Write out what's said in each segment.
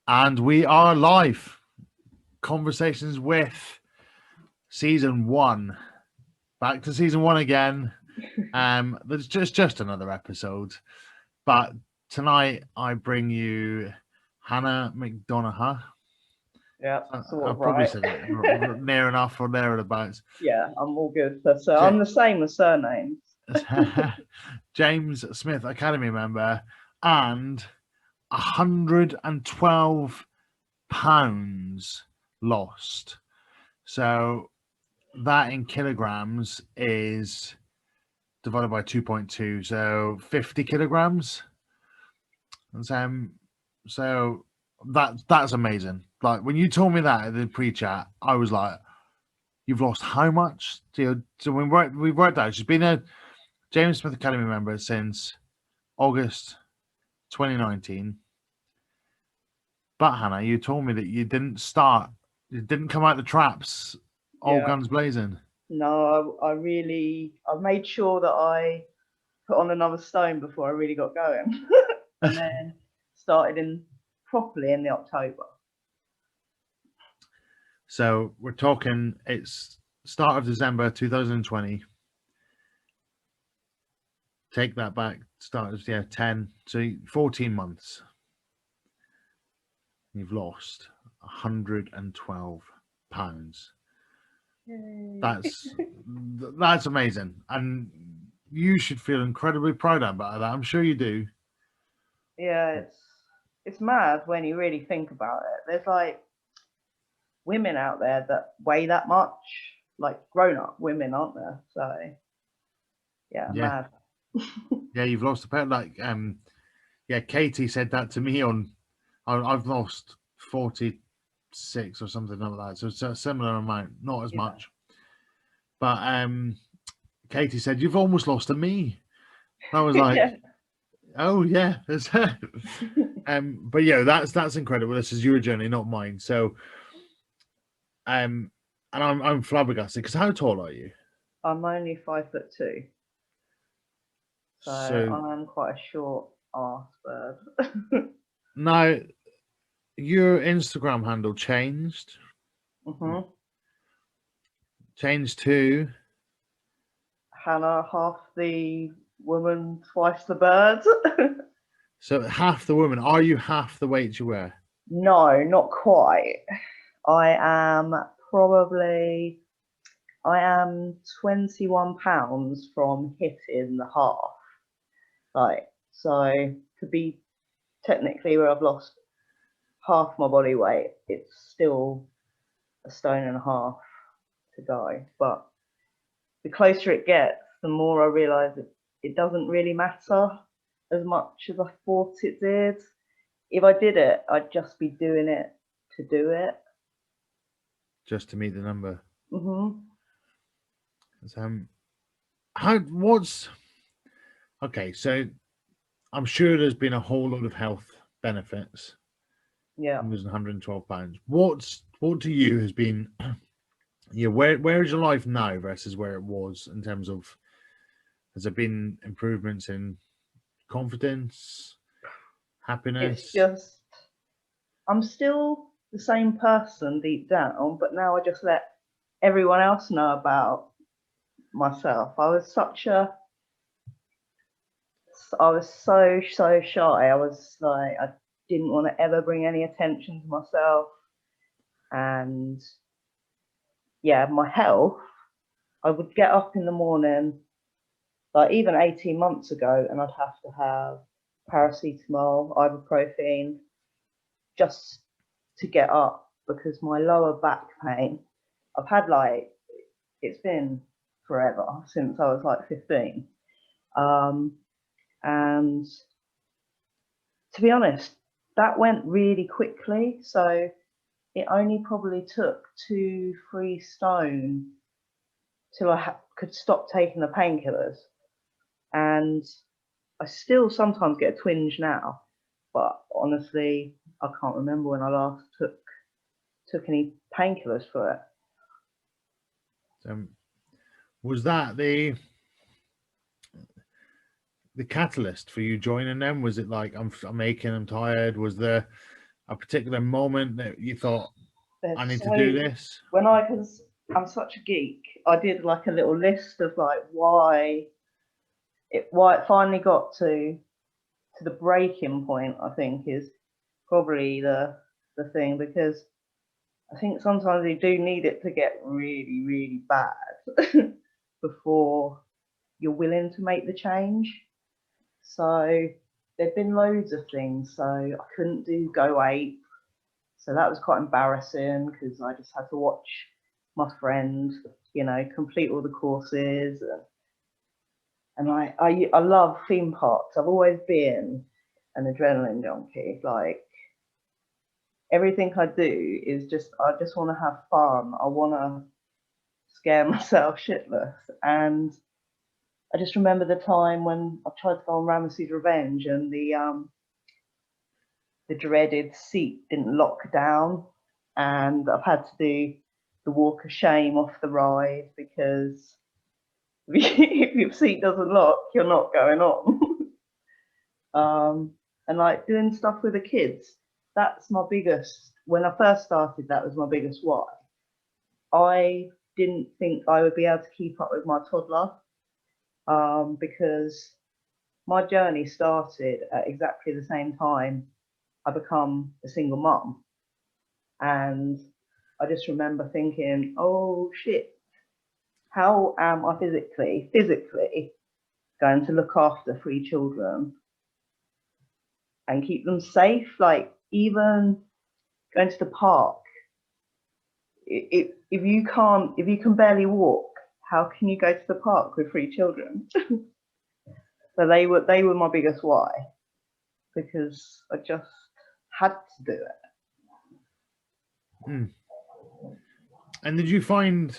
And we are live. Conversations with season one. Back to season one again. There's just another episode. But tonight I bring you Hana McDonagh. Yeah, sort I've of probably right. said it near enough or thereabouts. Yeah, I'm all good. But I'm J- the same with surnames. James Smith, Academy member, and 112 pounds lost. So that in kilograms is divided by 2.2, so 50 kilograms. And so that's amazing. Like when you told me that in the pre-chat, I was like, "You've lost how much?" So we've worked out. She's been a James Smith Academy member since August 2019. But Hannah, you told me that you didn't come out the traps all Yeah. guns blazing. No, I made sure that I put on another stone before I really got going. And then started in properly in the October. So we're talking, it's start of December 2020. Take that back, start of, 10, so 14 months. You've lost £112. Yay. That's amazing. And you should feel incredibly proud about that. I'm sure you do. Yeah, it's mad when you really think about it. There's like women out there that weigh that much, like grown up women, aren't there? So yeah, Yeah. mad. Yeah, you've lost a pair. Like, Katie said that to me I've lost 46 or something like that. So it's a similar amount, not as Yeah. much. But Katie said, "You've almost lost to me." I was like, Yeah. "Oh yeah." But yeah, that's incredible. This is your journey, not mine. So, and I'm flabbergasted because how tall are you? I'm only 5'2", so So I'm quite a short ass bird. now your Instagram handle hmm changed to Hannah, half the woman, twice the bird. so half the woman. Are you half the weight you were? No, not quite. I am probably I am 21 pounds from hitting the half. Like so to be technically where I've lost half my body weight, it's still a stone and a half to go. But the closer it gets, the more I realise it doesn't really matter as much as I thought it did. If I did it, I'd just be doing it to do it. Just to meet the number. hmm How what's okay? So I'm sure there's been a whole lot of health benefits Yeah. from losing 112 pounds. What to you has been where is your life now versus where it was in terms of has there been improvements in confidence, It's happiness? just, I'm still the same person deep down, but now I just let everyone else know about myself. I was so shy. I was like, I didn't want to ever bring any attention to myself. And yeah, my health, I would get up in the morning, like even 18 months ago, and I'd have to have paracetamol, ibuprofen, just to get up because my lower back pain, I've had like, it's been forever since I was like 15. Um, and to be honest, that went really quickly. So it only probably took 2-3 stone till I could stop taking the painkillers. And I still sometimes get a twinge now, but honestly, I can't remember when I last took any painkillers for it. Um, was that the catalyst for you joining them? Was it like I'm aching, I'm tired? Was there a particular moment that you thought, I need to So do this? when because I'm such a geek, I did like a little list of like why it finally got to the breaking point. I think is probably the thing, because I think sometimes you do need it to get really, really bad before you're willing to make the change. So there'd been loads of things. So I couldn't do Go 8. So that was quite embarrassing because I just had to watch my friend, you know, complete all the courses. And I love theme parks. I've always been an adrenaline junkie. Like everything I do is I just want to have fun. I want to scare myself shitless. And I just remember the time when I tried to go on Ramesses Revenge and the dreaded seat didn't lock down, and I've had to do the walk of shame off the ride because if your seat doesn't lock, you're not going on. And like doing stuff with the kids, that's my biggest. When I first started, that was my biggest why. I didn't think I would be able to keep up with my toddler, because my journey started at exactly the same time I become a single mum. And I just remember thinking, oh shit, how am I physically going to look after 3 children and keep them safe? Like even going to the park, if you can barely walk, how can you go to the park with 3 children? So they were my biggest why, because I just had to do it. And did you find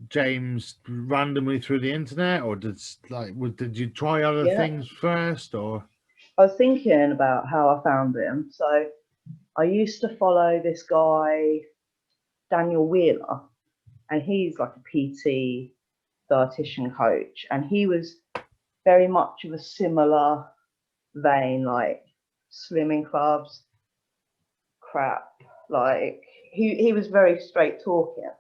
James randomly through the internet, or did you try other things first? Or I was thinking about how I found him. So I used to follow this guy, Daniel Wheeler, and he's like a PT dietitian coach, and he was very much of a similar vein, like slimming clubs, crap. Like he was very straight talking.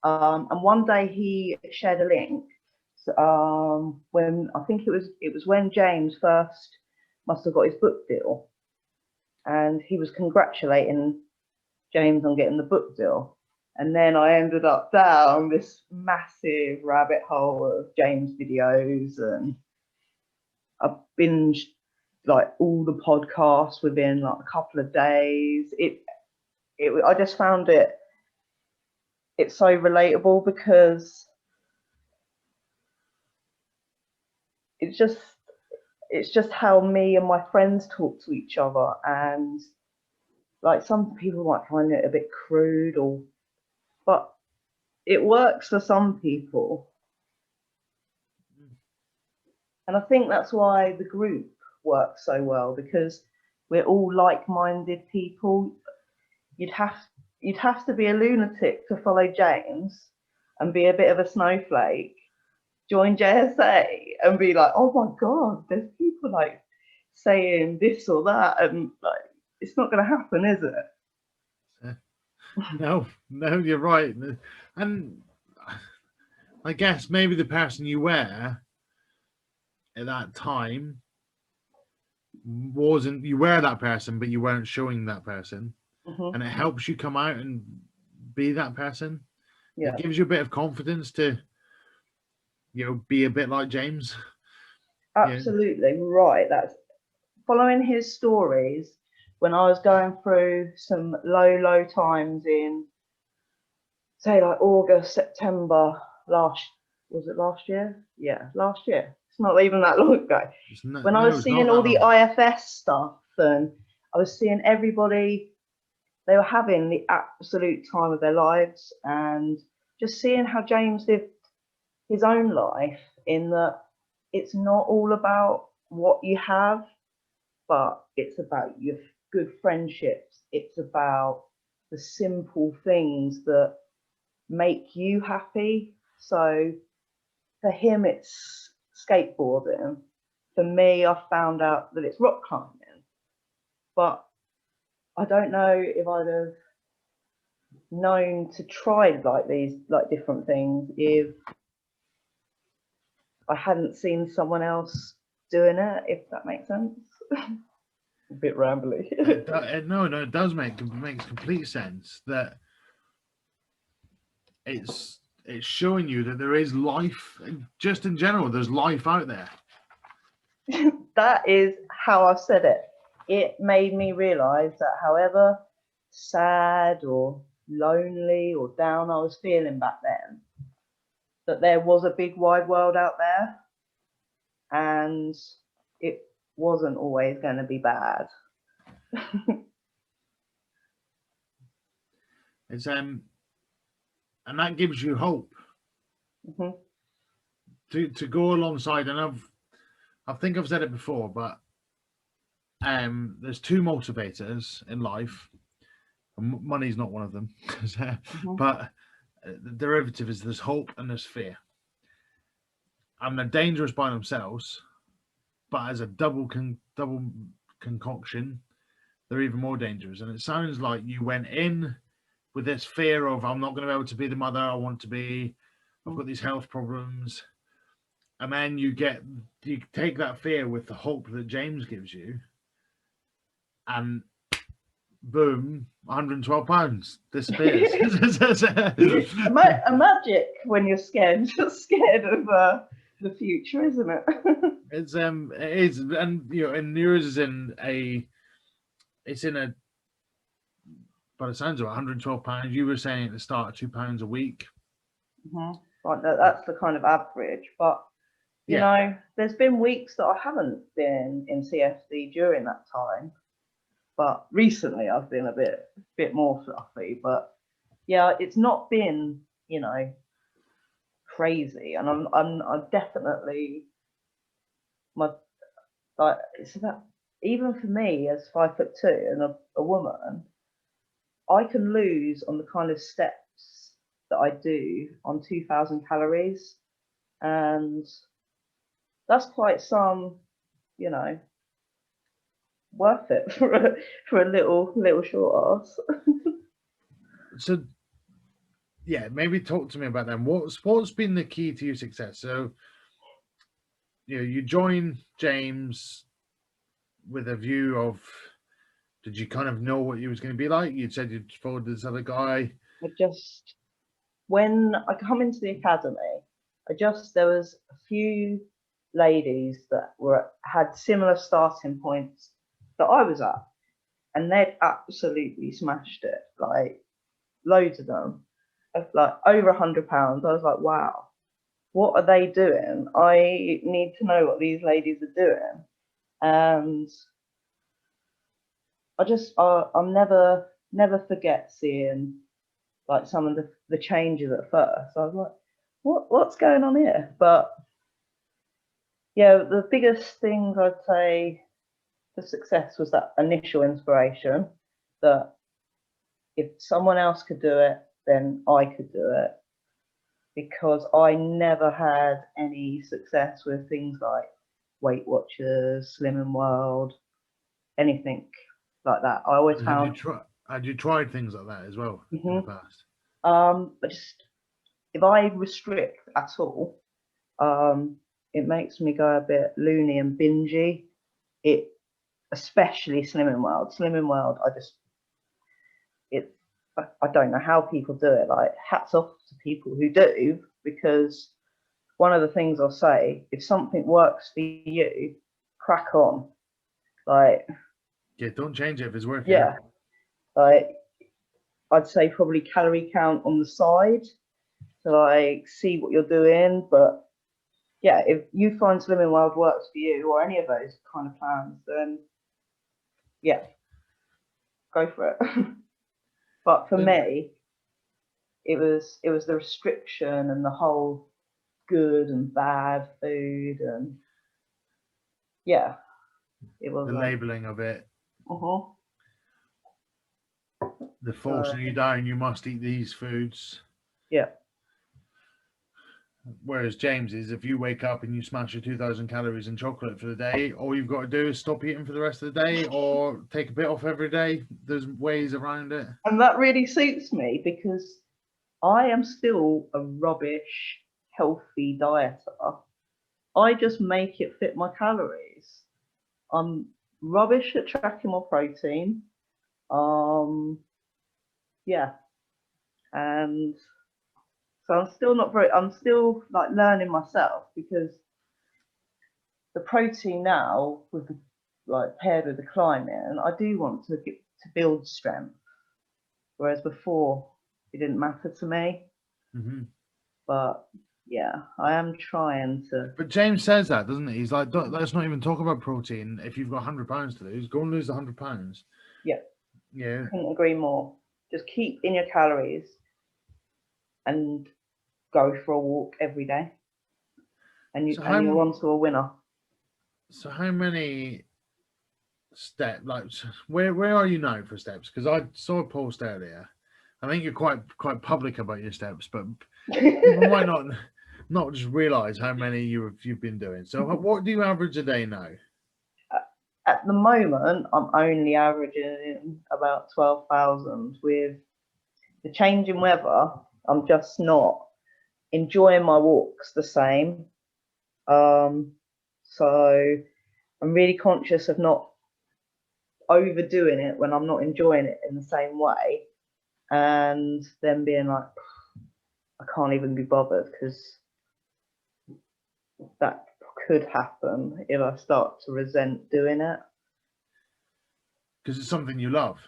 And one day he shared a link. When I think it was when James first must have got his book deal, and he was congratulating James on getting the book deal. And then I ended up down this massive rabbit hole of James videos, and I binged like all the podcasts within like a couple of days. I just found it's so relatable because it's just how me and my friends talk to each other. And like some people might find it a bit crude, but it works for some people. And I think that's why the group works so well, because we're all like-minded people. You'd have to be a lunatic to follow James and be a bit of a snowflake, join JSA and be like, oh my God, there's people like saying this or that, and like it's not going to happen, is it? No, you're right. And I guess maybe the person you were at that time wasn't, you were that person, but you weren't showing that person. And it helps you come out and be that person. It gives you a bit of confidence to, be a bit like James. Absolutely right. That's following his stories when I was going through some low times in, say, like August, September last year? Yeah, last year. It's not even that long ago. When I was seeing all the IFS stuff, and I was seeing everybody, they were having the absolute time of their lives, and just seeing how James lived his own life, in that it's not all about what you have, but it's about your good friendships. It's about the simple things that make you happy. So for him, it's skateboarding. For me, I found out that it's rock climbing. but I don't know if I'd have known to try like these like different things if I hadn't seen someone else doing it, if that makes sense. A bit rambly. No, it does makes complete sense that it's showing you that there is life, just in general, there's life out there. That is how I've said it. It made me realise that however sad or lonely or down I was feeling back then, that there was a big wide world out there, and it wasn't always going to be bad. It's and that gives you hope to go alongside. And I think I've said it before, but there's two motivators in life. Money's not one of them, but the derivative is there's hope and there's fear, and they're dangerous by themselves, but as a double concoction, they're even more dangerous. And it sounds like you went in with this fear of I'm not going to be able to be the mother I want to be. I've got these health problems, and then you take that fear with the hope that James gives you, and boom, 112 pounds disappears. A magic when you're scared, just scared of the future, isn't it? It is, and and yours is by the sounds of it, 112 pounds. You were saying at the start, £2 a week. Like that's the kind of average, but you know, there's been weeks that I haven't been in CFD during that time, but recently I've been a bit more fluffy. But yeah, it's not been, you know, crazy, and I'm definitely it's about, even for me as 5'2" and a woman, I can lose on the kind of steps that I do on 2,000 calories, and that's quite some, you know, worth it for a little short ass. So yeah, maybe talk to me about them. What's been the key to your success? So you join James with a view of, did you kind of know what you was going to be like? You said you'd followed this other guy. When I come into the academy, there was a few ladies that had similar starting points that I was at, and they'd absolutely smashed it, like loads of them, like over £100. I was like, wow, what are they doing? I need to know what these ladies are doing. And I'll never forget seeing like some of the changes at first. I was like, what's going on here? But yeah, the biggest things I'd say for success was that initial inspiration, that if someone else could do it, then I could do it, because I never had any success with things like Weight Watchers, Slimming World, anything like that. I always found. Had you tried things like that as well in the past? But just if I restrict at all, it makes me go a bit loony and bingy. Especially Slimming World. Slimming World, I don't know how people do it. Like, hats off to people who do, because one of the things I'll say, if something works for you, crack on. Like, yeah, don't change it if it's working. Yeah, like I'd say probably calorie count on the side to like see what you're doing. But yeah, if you find Slimming World works for you, or any of those kind of plans, then yeah, go for it. But for me, it was the restriction and the whole good and bad food, and yeah, it was the labeling of it. The forcing you down, you must eat these foods. Yeah. Whereas James is, if you wake up and you smash your 2,000 calories in chocolate for the day, all you've got to do is stop eating for the rest of the day or take a bit off every day. There's ways around it. And that really suits me because I am still a rubbish, healthy dieter. I just make it fit my calories. I'm rubbish at tracking my protein. Yeah. And so I'm still like learning myself because the protein now with the, like paired with the climbing, I do want to build strength. Whereas before it didn't matter to me. Mm-hmm. But yeah, I am trying to. But James says that, doesn't he? He's like, let's not even talk about protein. If you've got £100 to lose, go and lose £100. Yeah. Yeah. Couldn't agree more. Just keep in your calories and go for a walk every day. And you're on to a winner. So how many steps, like, where are you now for steps? Because I saw a post earlier. I think you're quite public about your steps, but people might not just realize how many you've been doing. So what do you average a day now? At the moment, I'm only averaging about 12,000. With the change in weather, I'm just not enjoying my walks the same. So I'm really conscious of not overdoing it when I'm not enjoying it in the same way, and then being like, I can't even be bothered because that could happen if I start to resent doing it. Because it's something you love.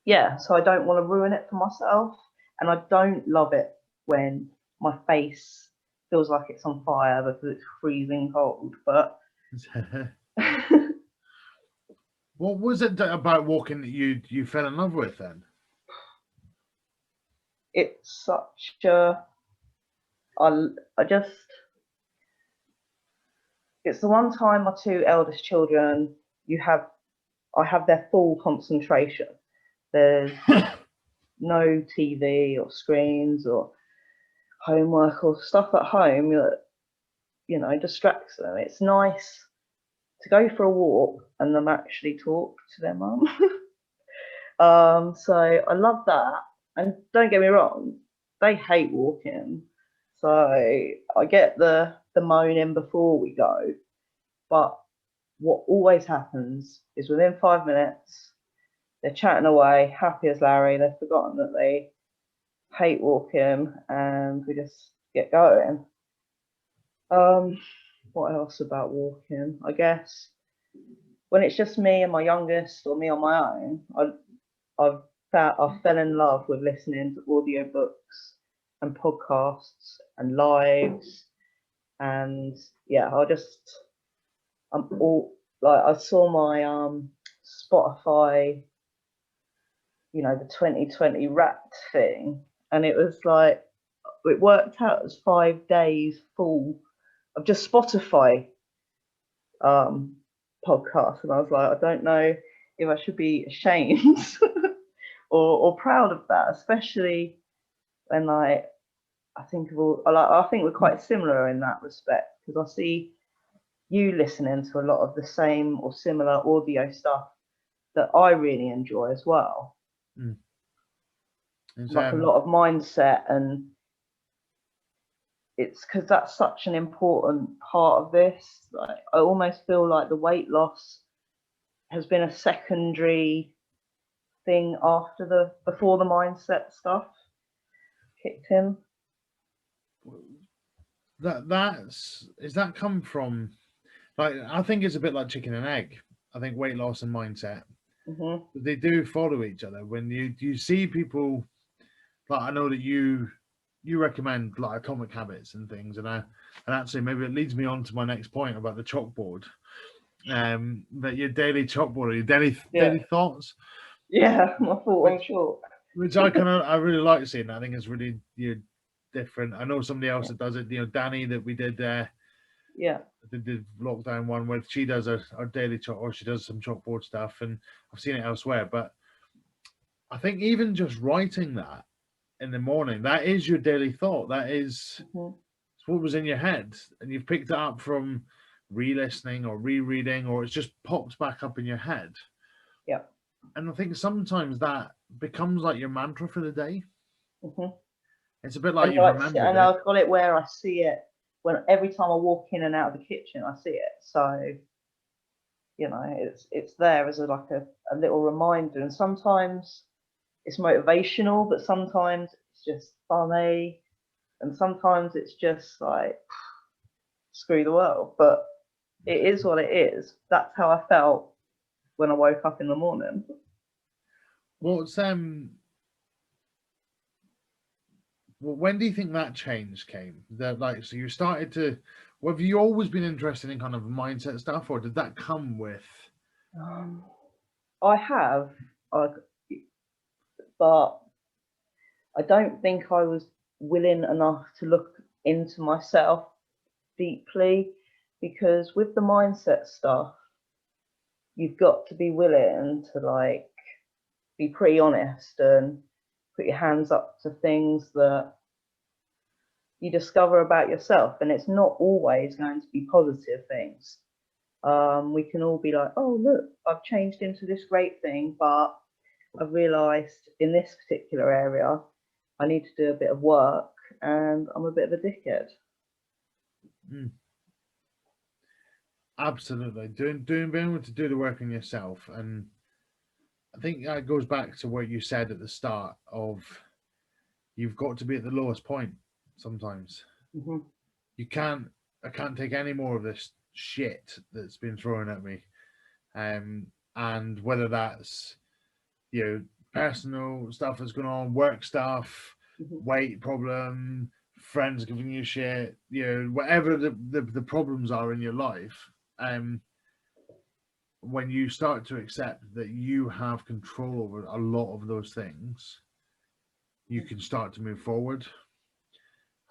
Yeah, so I don't want to ruin it for myself, and I don't love it when my face feels like it's on fire because it's freezing cold. But what was it about walking that you fell in love with then? it's such a I just it's the one time my two eldest children I have their full concentration. There's no TV or screens or homework or stuff at home that distracts them. It's nice to go for a walk and them actually talk to their mum. So I love that. And don't get me wrong, they hate walking. So I get the moaning before we go. But what always happens is within 5 minutes, they're chatting away, happy as Larry. They've forgotten that they hate walking, and we just get going. What else about walking? I guess when it's just me and my youngest, or me on my own, I fell in love with listening to audiobooks and podcasts and lives, and yeah, I'm all like, I saw my Spotify, the 2020 Wrapped thing, and it was like it worked out as 5 days full of just Spotify podcasts, and I was like, I don't know if I should be ashamed or proud of that, especially when I think we're quite similar in that respect, because I see you listening to a lot of the same or similar audio stuff that I really enjoy as well. Like a lot of mindset, and it's because that's such an important part of this. Like, I almost feel like the weight loss has been a secondary thing before the mindset stuff kicked in. Is that come from, like, I think it's a bit like chicken and egg. I think weight loss and mindset, they do follow each other. When you see people, like, I know that you recommend like Atomic Habits and things, and actually maybe it leads me on to my next point about the chalkboard. That your daily chalkboard, or your daily thoughts. Yeah, my thought on chalk. Which I really like seeing. I think it's really different. I know somebody else that does it. Danny, that we did the lockdown one where she does our daily chalk, or she does some chalkboard stuff, and I've seen it elsewhere. But I think even just writing that in the morning, that is your daily thought. That is It's what was in your head, and you've picked it up from re-listening or rereading, or it's just popped back up in your head. Yeah. And I think sometimes that becomes like your mantra for the day. Hmm. It's a bit like you've remembered and it. I've got it where I see it when every time I walk in and out of the kitchen, I see it. So, you know, it's there as like a little reminder. And sometimes it's motivational, but sometimes it's just funny, and sometimes it's just like screw the world. But it is what it is. That's how I felt when I woke up in the morning. What's when do you think that change came? That like, so you started to, have you always been interested in kind of mindset stuff, or did that come with? I have, I, but I don't think I was willing enough to look into myself deeply, because with the mindset stuff, you've got to be willing to like be pretty honest and put your hands up to things that you discover about yourself, and it's not always going to be positive things. We can all be like, oh look, I've changed into this great thing, but I've realised in this particular area I need to do a bit of work, and I'm a bit of a dickhead. Mm, absolutely, being able to do the work on yourself, and I think that goes back to what you said at the start of, you've got to be at the lowest point sometimes. Mm-hmm. You can't, I can't take any more of this shit that's been thrown at me. And whether that's, personal stuff that's going on, work stuff, Mm-hmm. weight problem, friends giving you shit, whatever the problems are in your life, when you start to accept that you have control over a lot of those things, you can start to move forward.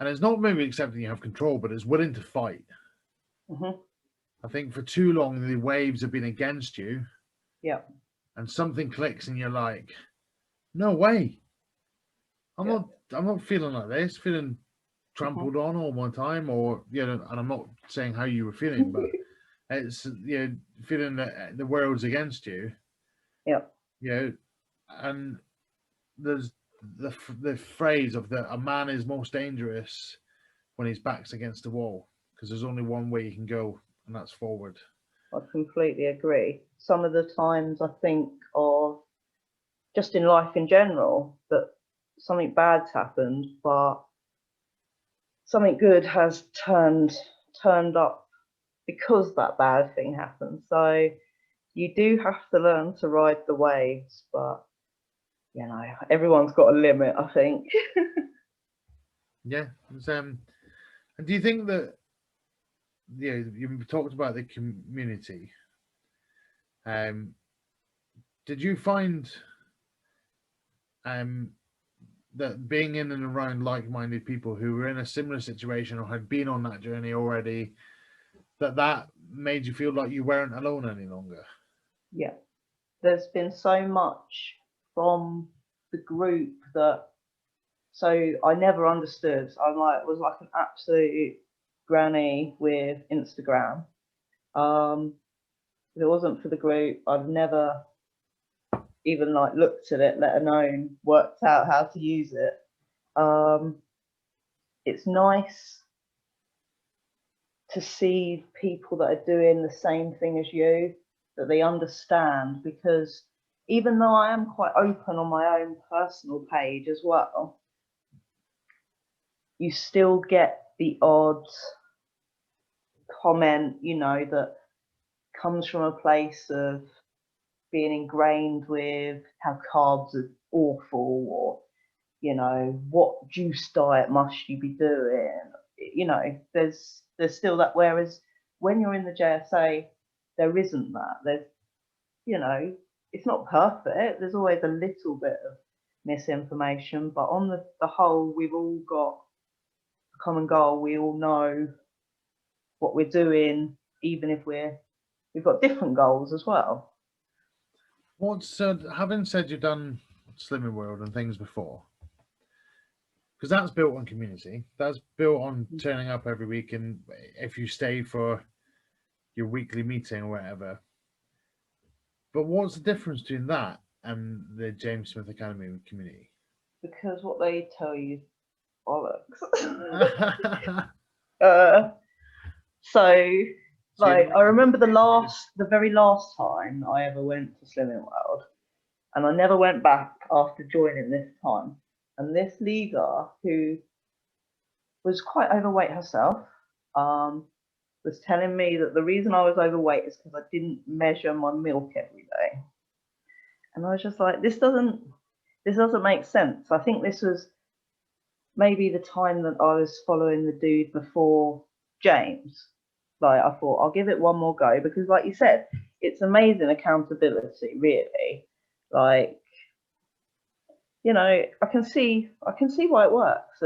And it's not maybe accepting you have control, but it's willing to fight. Mm-hmm. I think for too long the waves have been against you, Yeah. and something clicks and you're like, no way. Yeah. I'm not feeling like this, feeling Mm-hmm. trampled on all my time, or and I'm not saying how you were feeling, but it's feeling that the world's against you. Yeah. And there's the phrase of that a man is most dangerous when his back's against the wall, because there's only one way you can go, and that's forward. I completely agree. Some of the times I think of just in life in general that something bad's happened, but something good has turned up because that bad thing happened. So you do have to learn to ride the waves, but everyone's got a limit, I think. Yeah. And do you think that, you talked about the community? Did you find um that being in and around like-minded people who were in a similar situation or had been on that journey already, that made you feel like you weren't alone any longer? Yeah, there's been so much from the group that, so I never understood. Was like an absolute granny with Instagram. If it wasn't for the group, I'd never even like looked at it, let alone worked out how to use it. It's nice to see people that are doing the same thing as you, that they understand, because even though I am quite open on my own personal page as well, you still get the odd comment, that comes from a place of being ingrained with how carbs are awful, or what juice diet must you be doing. There's still that, whereas when you're in the JSA there isn't that. There's it's not perfect, there's always a little bit of misinformation, but on the whole we've all got a common goal. We all know what we're doing, even if we've got different goals as well. What's having said you've done Slimming World and things before, because that's built on community. That's built on turning up every week, and if you stay for your weekly meeting or whatever. But what's the difference between that and the James Smith Academy community? Because what they tell you is bollocks. So like I remember the very last time I ever went to Slimming World, and I never went back after joining this time. And this leader, who was quite overweight herself, was telling me that the reason I was overweight is because I didn't measure my milk every day. And I was just like, this doesn't make sense. I think this was maybe the time that I was following the dude before James. Like, I thought I'll give it one more go, because like you said, it's amazing accountability, really. Like, you know, I can see why it works,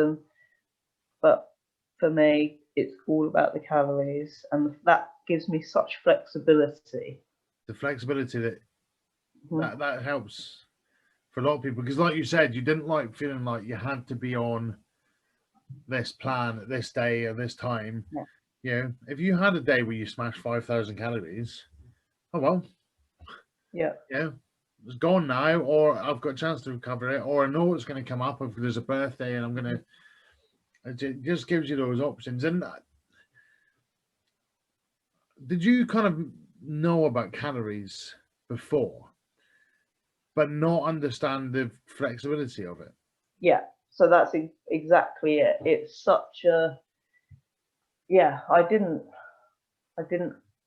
but for me, it's all about the calories, and that gives me such flexibility. The flexibility that helps for a lot of people, because like you said, you didn't like feeling like you had to be on this plan at this day or this time. Yeah. You know, if you had a day where you smashed 5,000 calories, oh well. Yeah. Yeah. It's gone now, or I've got a chance to recover it, or I know it's going to come up if there's a birthday and I'm going to. It just gives you those options. And did you kind of know about calories before, but not understand the flexibility of it? Yeah. So that's exactly it. It's such a, yeah, I didn't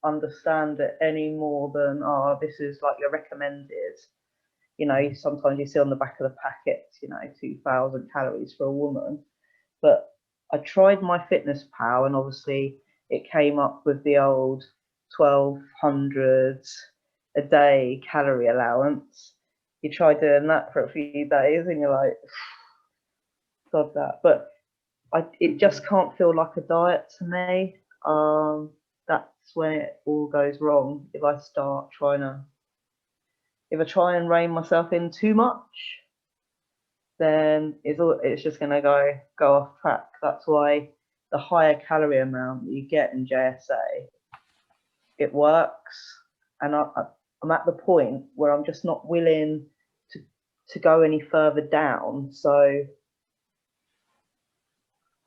understand it any more than, oh, this is like your recommended. You know, sometimes you see on the back of the packet, you know, 2,000 calories for a woman. But I tried my Fitness Pal, and obviously it came up with the old 1,200 a day calorie allowance. You try doing that for a few days and you're like, God, that. But it just can't feel like a diet to me. That's when it all goes wrong. If I try and rein myself in too much, then it's just going to go off track. That's why the higher calorie amount that you get in JSA, it works. And I'm at the point where I'm just not willing to go any further down. So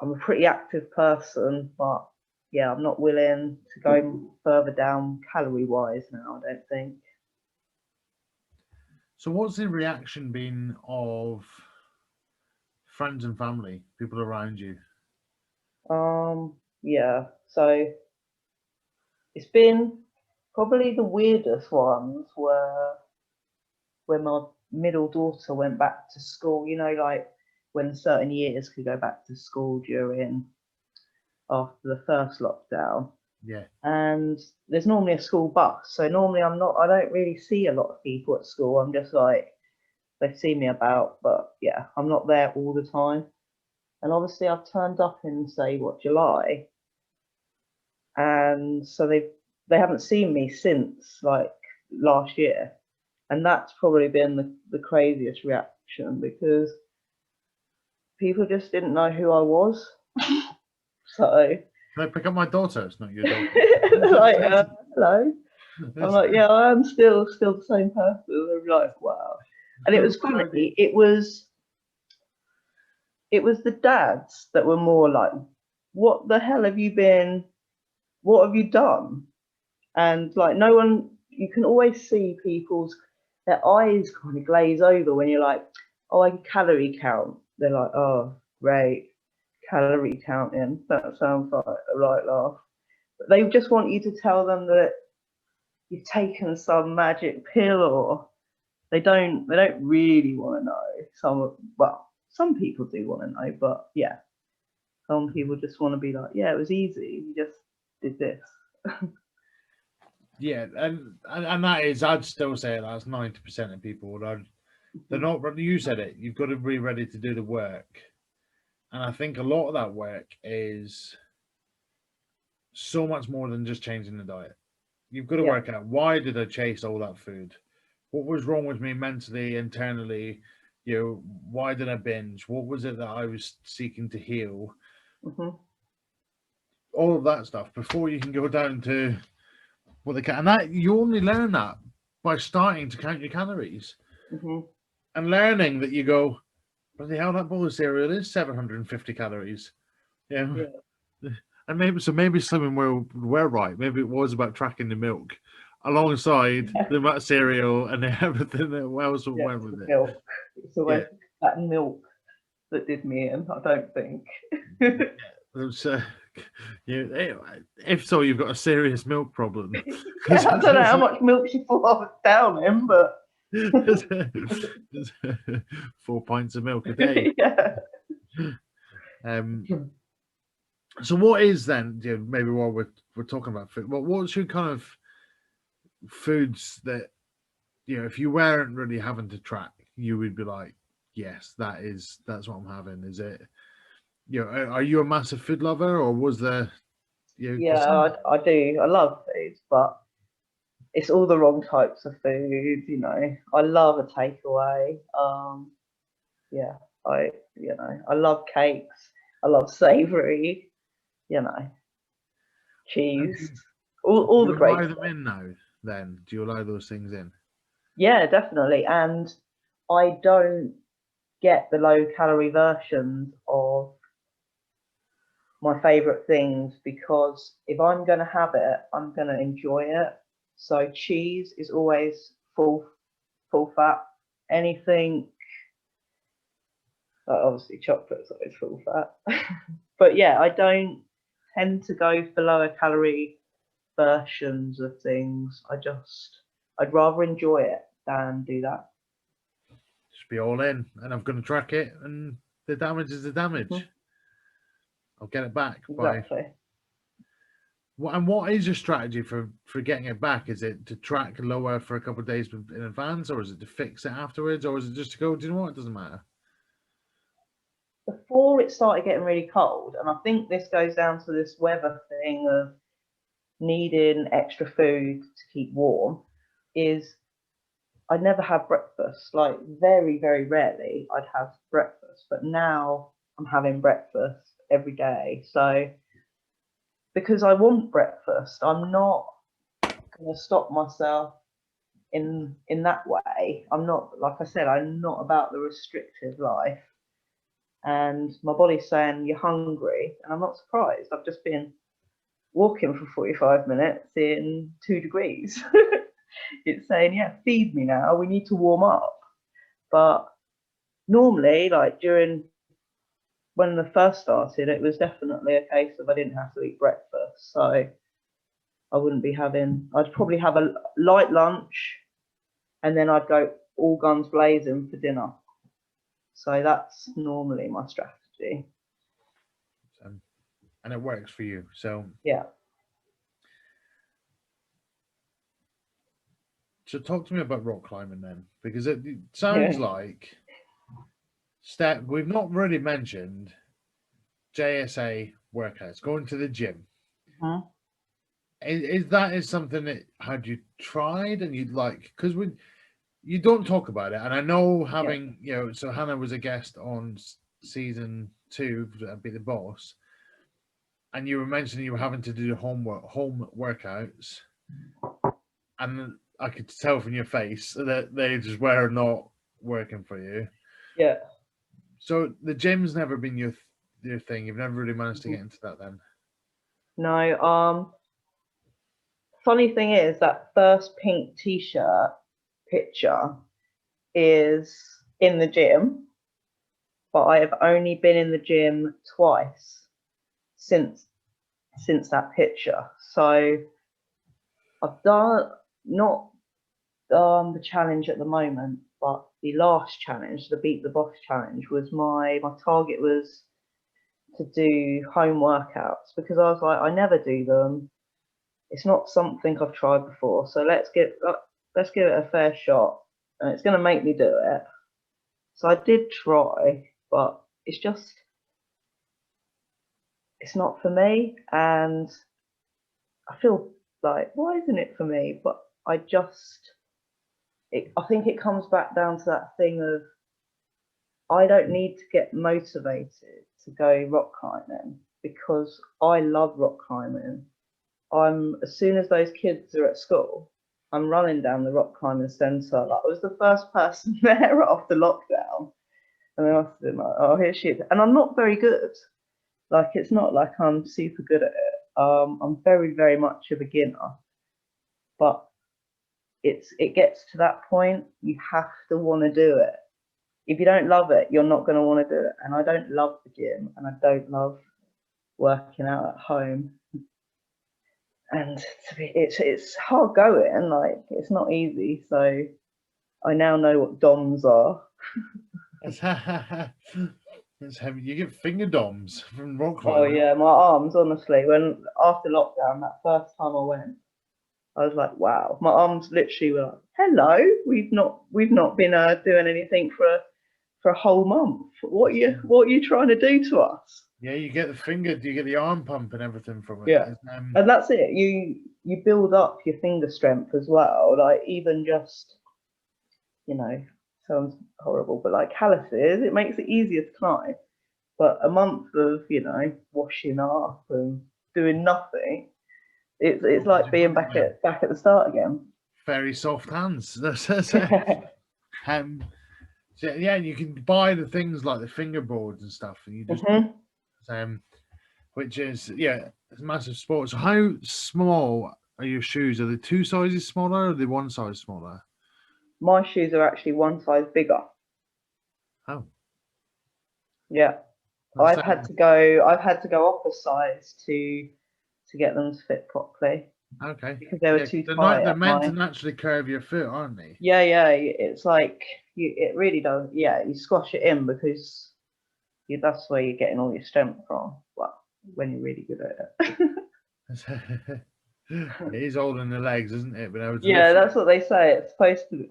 I'm a pretty active person, but yeah, I'm not willing to go further down calorie wise now, I don't think. So what's the reaction been of friends and family, people around you? Yeah, so it's been probably the weirdest ones were when my middle daughter went back to school, you know, like when certain years could go back to school after the first lockdown. Yeah. And there's normally a school bus. So normally I don't really see a lot of people at school. I'm just like, they see me about, but yeah, I'm not there all the time. And obviously I've turned up in, say, July. And so they haven't seen me since like last year. And that's probably been the craziest reaction, because people just didn't know who I was. So Can I pick up my daughter? It's not your daughter. like, hello. I'm like, yeah, I am still the same person. I'm like, wow. And it was funny. It was the dads that were more like, what the hell have you been? What have you done? And like, no one. You can always see their eyes kind of glaze over when you're like, oh, I calorie count. They're like, oh, great, calorie counting. That sounds like a right laugh. But they just want you to tell them that you've taken some magic pill, or they don't really want to know. Some people do want to know, but yeah, some people just want to be like, yeah, it was easy. You just did this. Yeah, and that is, I'd still say that's 90% of people. They're not. You said it. You've got to be ready to do the work, and I think a lot of that work is so much more than just changing the diet. You've got to work out, why did I chase all that food? What was wrong with me mentally, internally? You know, why did I binge? What was it that I was seeking to heal? Hmm. All of that stuff before you can go down to what they can. And that you only learn that by starting to count your calories Hmm. and learning that you go, bloody hell, that bowl of cereal is 750 calories. Yeah. Yeah. And maybe Slimming were right. Maybe it was about tracking the milk alongside the amount of cereal and everything that else Yeah, went it's with the it. milk. It's Yeah. always that milk that did me in, I don't think. It's, yeah, if so, you've got a serious milk problem. Yeah, I don't know how much milk she thought I was down in, but 4 pints of milk a day. yeah. Um, so what is then? You know, maybe while we're talking about food, what's your kind of foods that, you know, if you weren't really having to track, you would be like, yes, that's what I'm having. Is it? You know, are you a massive food lover, or was there? You know, Yeah, 'cause some, I do. I love food, but it's all the wrong types of food, you know. I love a takeaway. Yeah, I love cakes. I love savoury, you know, and cheese, do all the you great allow them stuff. in now? Then do you allow those things in? Yeah, definitely. And I don't get the low calorie versions of my favorite things because if I'm going to have it, I'm going to enjoy it. So cheese is always full fat. Anything, obviously chocolate's always full fat. But yeah, I don't tend to go for lower calorie versions of things. I'd rather enjoy it than do that. Just be all in, and I'm going to track it, and the damage is the damage. Hmm. I'll get it back by. Exactly. And what is your strategy for getting it back? Is it to track lower for a couple of days in advance, or is it to fix it afterwards, or is it just to go? Do you know what? It doesn't matter. Before it started getting really cold, and I think this goes down to this weather thing of needing extra food to keep warm, is I'd never have breakfast. Like very, very rarely I'd have breakfast. But now I'm having breakfast every day. So because I want breakfast, I'm not gonna stop myself in that way. I'm not, like I said, I'm not about the restrictive life. And my body's saying you're hungry, and I'm not surprised. I've just been walking for 45 minutes in 2 degrees. It's saying, yeah, feed me now. We need to warm up. But normally, like during when the first started, it was definitely a case of I didn't have to eat breakfast. So I wouldn't be having, I'd probably have a light lunch and then I'd go all guns blazing for dinner. So that's normally my strategy. So, and it works for you. So, Yeah. talk to me about rock climbing then, because it sounds Yeah. like step. We've not really mentioned JSA workouts, going to the gym. Mhm. Is that is something that had you tried and you'd like? Because we you don't talk about it, and I know Yeah. having so Hannah was a guest on season 2, Be the Boss, and you were mentioning you were having to do home workouts, and I could tell from your face that they just were not working for you. Yeah. So the gym's never been your thing. You've never really managed to Mhm. get into that then. No. Funny thing is that first pink t-shirt picture is in the gym, but I have only been in the gym twice since that picture. So I've done not the challenge at the moment, but the last challenge, the Beat the Boss challenge, was my target was to do home workouts because I was like, I never do them. It's not something I've tried before, so let's give it a fair shot, and it's going to make me do it. So I did try, but it's not for me, and I feel like why isn't it for me? But I think it comes back down to that thing of I don't need to get motivated to go rock climbing because I love rock climbing. As soon as those kids are at school, I'm running down the rock climbing centre. Like, I was the first person there after lockdown, and then I was like, oh, here she is. And I'm not very good. Like, it's not like I'm super good at it. I'm very, very much a beginner. But it gets to that point, you have to want to do it. If you don't love it, you're not going to want to do it. And I don't love the gym, and I don't love working out at home. And it's hard going. Like, it's not easy. So I now know what DOMs are. That's heavy. You get finger DOMs from rock Oh climbing. yeah, my arms, honestly, when after lockdown, that first time I went, I was like, wow, my arms literally were like, hello, we've not been doing anything for a whole month. What are you trying to do to us? Yeah, you get the finger, you get the arm pump and everything from it. Yeah, and that's it. You build up your finger strength as well. Like, even just, sounds horrible, but like calluses, it makes it easier to climb. But a month of washing up and doing nothing, it's like being back at the start again. Very soft hands. That's it. So, yeah, you can buy the things like the fingerboards and stuff, and you just which is it's a massive sport. So how small are your shoes? Are they 2 sizes smaller, or are they 1 size smaller? My shoes are actually 1 size bigger. Oh, yeah. I've had to go up a size to get them to fit properly. Okay. Because they were too tight. They're meant to naturally curve your foot, aren't they? Yeah. It's like it really does. Yeah, you squash it in because that's where you're getting all your strength from. Well, when you're really good at it. It is holding the legs, isn't it? But yeah, that's what they say. It's supposed to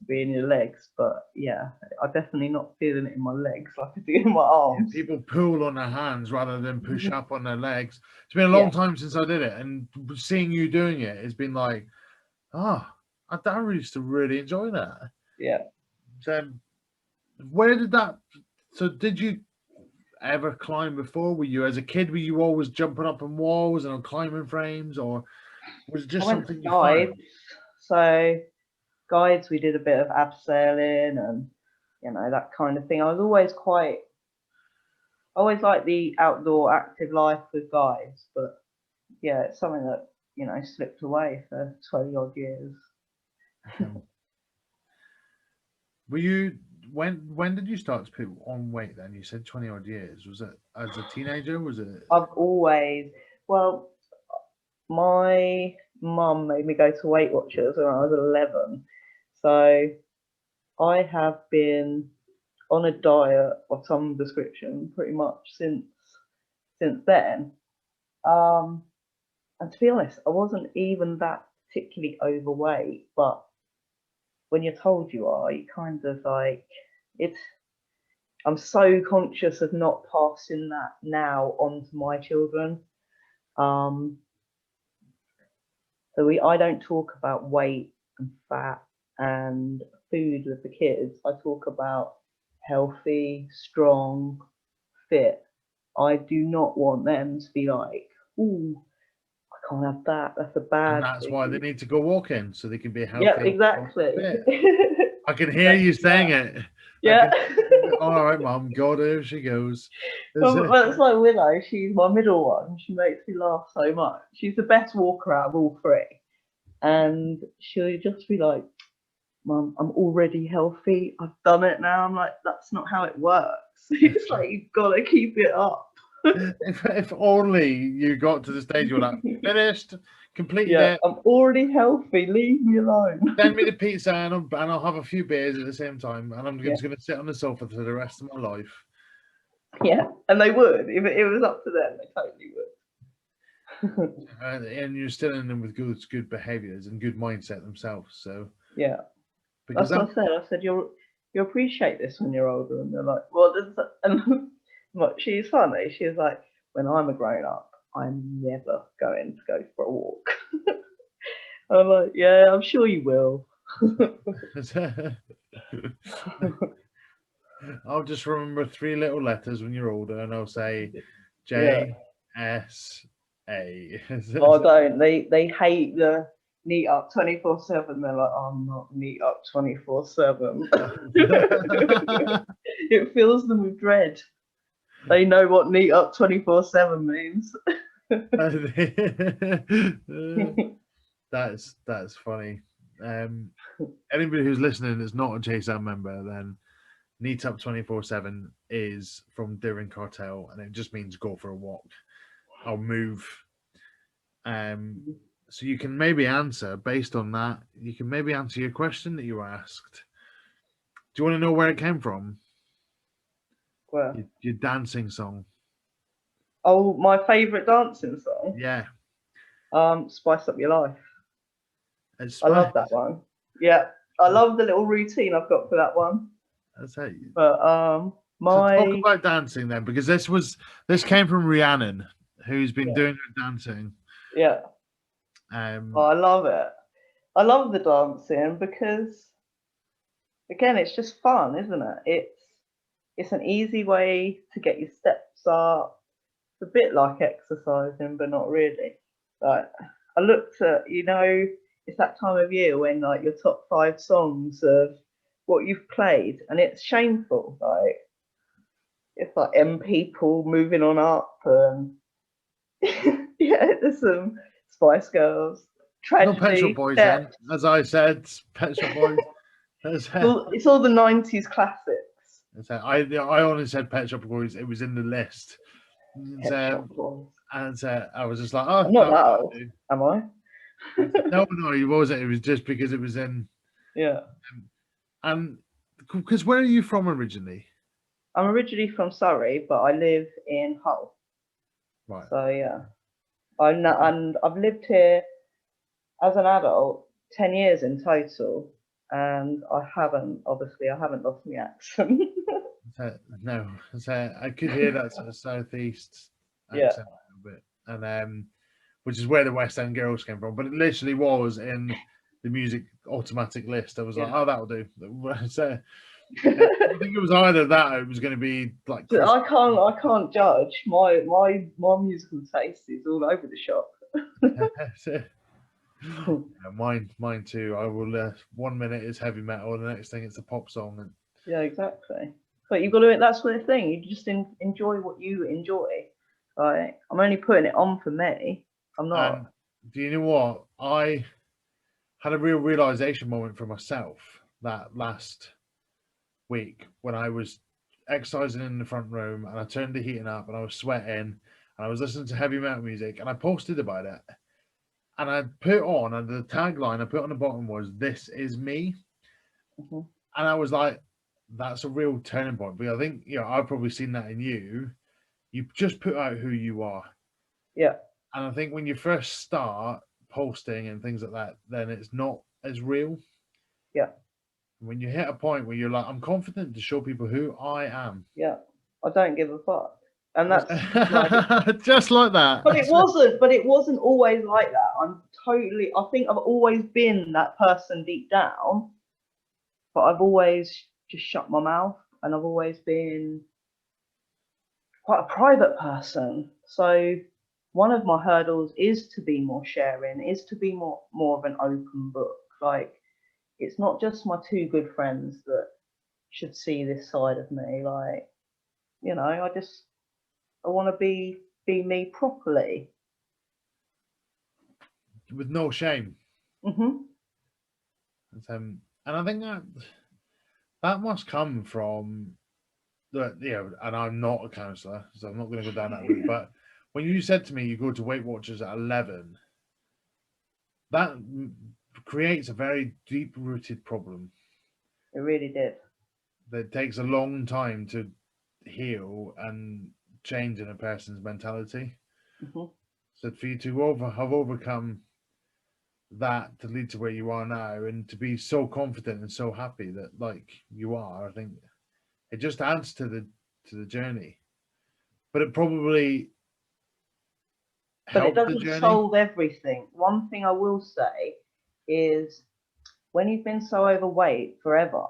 be in your legs, but yeah, I'm definitely not feeling it in my legs like I do in my arms. People pull on their hands rather than push up on their legs. It's been a long time since I did it, and seeing you doing it, it's been like, I used to really enjoy that. Yeah. So, where did that? So, did you ever climb before? Were you, as a kid, were you always jumping up on walls and on climbing frames, or was it just something you found? So guides, we did a bit of abseiling and that kind of thing. I always liked the outdoor active life with guides, but yeah, it's something that slipped away for 20 odd years. Were you when did you start to put on weight then? You said 20 odd years. Was it as a teenager? Was it? I've always, well, my mum made me go to Weight Watchers when I was 11. So I have been on a diet of some description pretty much since then. And to be honest, I wasn't even that particularly overweight, but when you're told you are, you kind of like it's. I'm so conscious of not passing that now on to my children. So I don't talk about weight and fat and food with the kids. I talk about healthy, strong, fit. I do not want them to be like, ooh, I can't have that. That's a bad And that's thing. why they need to go walking so they can be healthy. Yeah, exactly. I can hear you saying it. Yeah. All right, Mum. God, here she goes. Well, it's like Willow. She's my middle one. She makes me laugh so much. She's the best walker out of all three. And she'll just be like, Mum, I'm already healthy. I've done it now. I'm like, that's not how it works. It's like, you've got to keep it up. If only you got to the stage you're like, finished, completed it. I'm already healthy. Leave me alone. Send me the pizza and I'll have a few beers at the same time. And I'm just going to sit on the sofa for the rest of my life. Yeah, and they would. If it was up to them, they totally would. And you're still in them with good behaviors and good mindset themselves. So yeah, that's what I said. I said you appreciate this when you're older, and they're like, well, and she's funny. She's like, when I'm a grown up, I'm never going to go for a walk. I'm like, yeah, I'm sure you will. I'll just remember 3 little letters when you're older, and I'll say Yeah. JSA. Oh, don't they hate the neat up 24/7. They're like, I'm not neat up 24/7. It fills them with dread. They know what neat up 24/7 means. That's funny. Anybody who's listening is not a JSAM member, then Neat Up 24/7 is from Deering Cartel, and it just means go for a walk. I'll move. So you can maybe answer based on that. You can maybe answer your question that you asked. Do you want to know where it came from? Well, Your dancing song. oh, my favourite dancing song. Yeah. Spice Up Your Life. It's I love that one. Yeah, I love the little routine I've got for that one. That's it. But So talk about dancing then, because this came from Rhiannon, who's been doing her dancing. Yeah. Oh, I love it. I love the dancing because, again, it's just fun, isn't it? It's an easy way to get your steps up. It's a bit like exercising, but not really. Like, I looked at, it's that time of year when like your top 5 songs of what you've played, and it's shameful. Like, it's like People moving on up, and yeah, there's some Spice Girls, Not Pet Shop Tragedy, Boys then, Steps. as I said, Pet Shop Boys. It's all the 90s classics. I only said Pet Shop Boys. It was in the list. Pet Shop Boys. And I was just like, oh, I'm not that old, am I? No, it wasn't. It was just because it was in. Yeah. And because where are you from originally? I'm originally from Surrey, but I live in Hull. Right. So yeah, and I've lived here as an adult 10 years in total, and I haven't lost my accent. No, I could hear that sort of southeast accent a bit, and which is where the West End Girls came from. But it literally was in the music automatic list. I was like, oh, that'll do. So I think it was either that or it was going to be like. I can't judge. My musical taste is all over the shop. Mine too. I will. 1 minute is heavy metal, and the next thing it's a pop song. And yeah, exactly. But you've got to. That's the thing. You just enjoy what you enjoy. Right? I'm only putting it on for me. I'm not. Do you know what? I had a real realization moment for myself that last week when I was exercising in the front room and I turned the heating up and I was sweating and I was listening to heavy metal music and I posted about it. And I put on, and the tagline I put on the bottom was, "This is me." Mm-hmm. And I was like, that's a real turning point. But I think, I've probably seen that in you. You just put out who you are. Yeah. And I think when you first start posting and things like that, then it's not as real. Yeah. When you hit a point where you're like, I'm confident to show people who I am. Yeah. I don't give a fuck. And that's like, just like that. But it wasn't always like that. I think I've always been that person deep down, but I've always just shut my mouth, and I've always been quite a private person. So one of my hurdles is to be more sharing, is to be more of an open book. Like, it's not just my 2 good friends that should see this side of me. Like, I want to be me properly. With no shame. Mm-hmm. And I think that must come from and I'm not a counsellor, so I'm not going to go down that route. But when you said to me you go to Weight Watchers at 11, that creates a very deep-rooted problem. It really did. That takes a long time to heal and change in a person's mentality. Mm-hmm. So for you to have overcome that to lead to where you are now, and to be so confident and so happy that like you are, I think it just adds to the journey. But it probably But it helped the doesn't journey. solve everything. One thing I will say is, when you've been so overweight forever,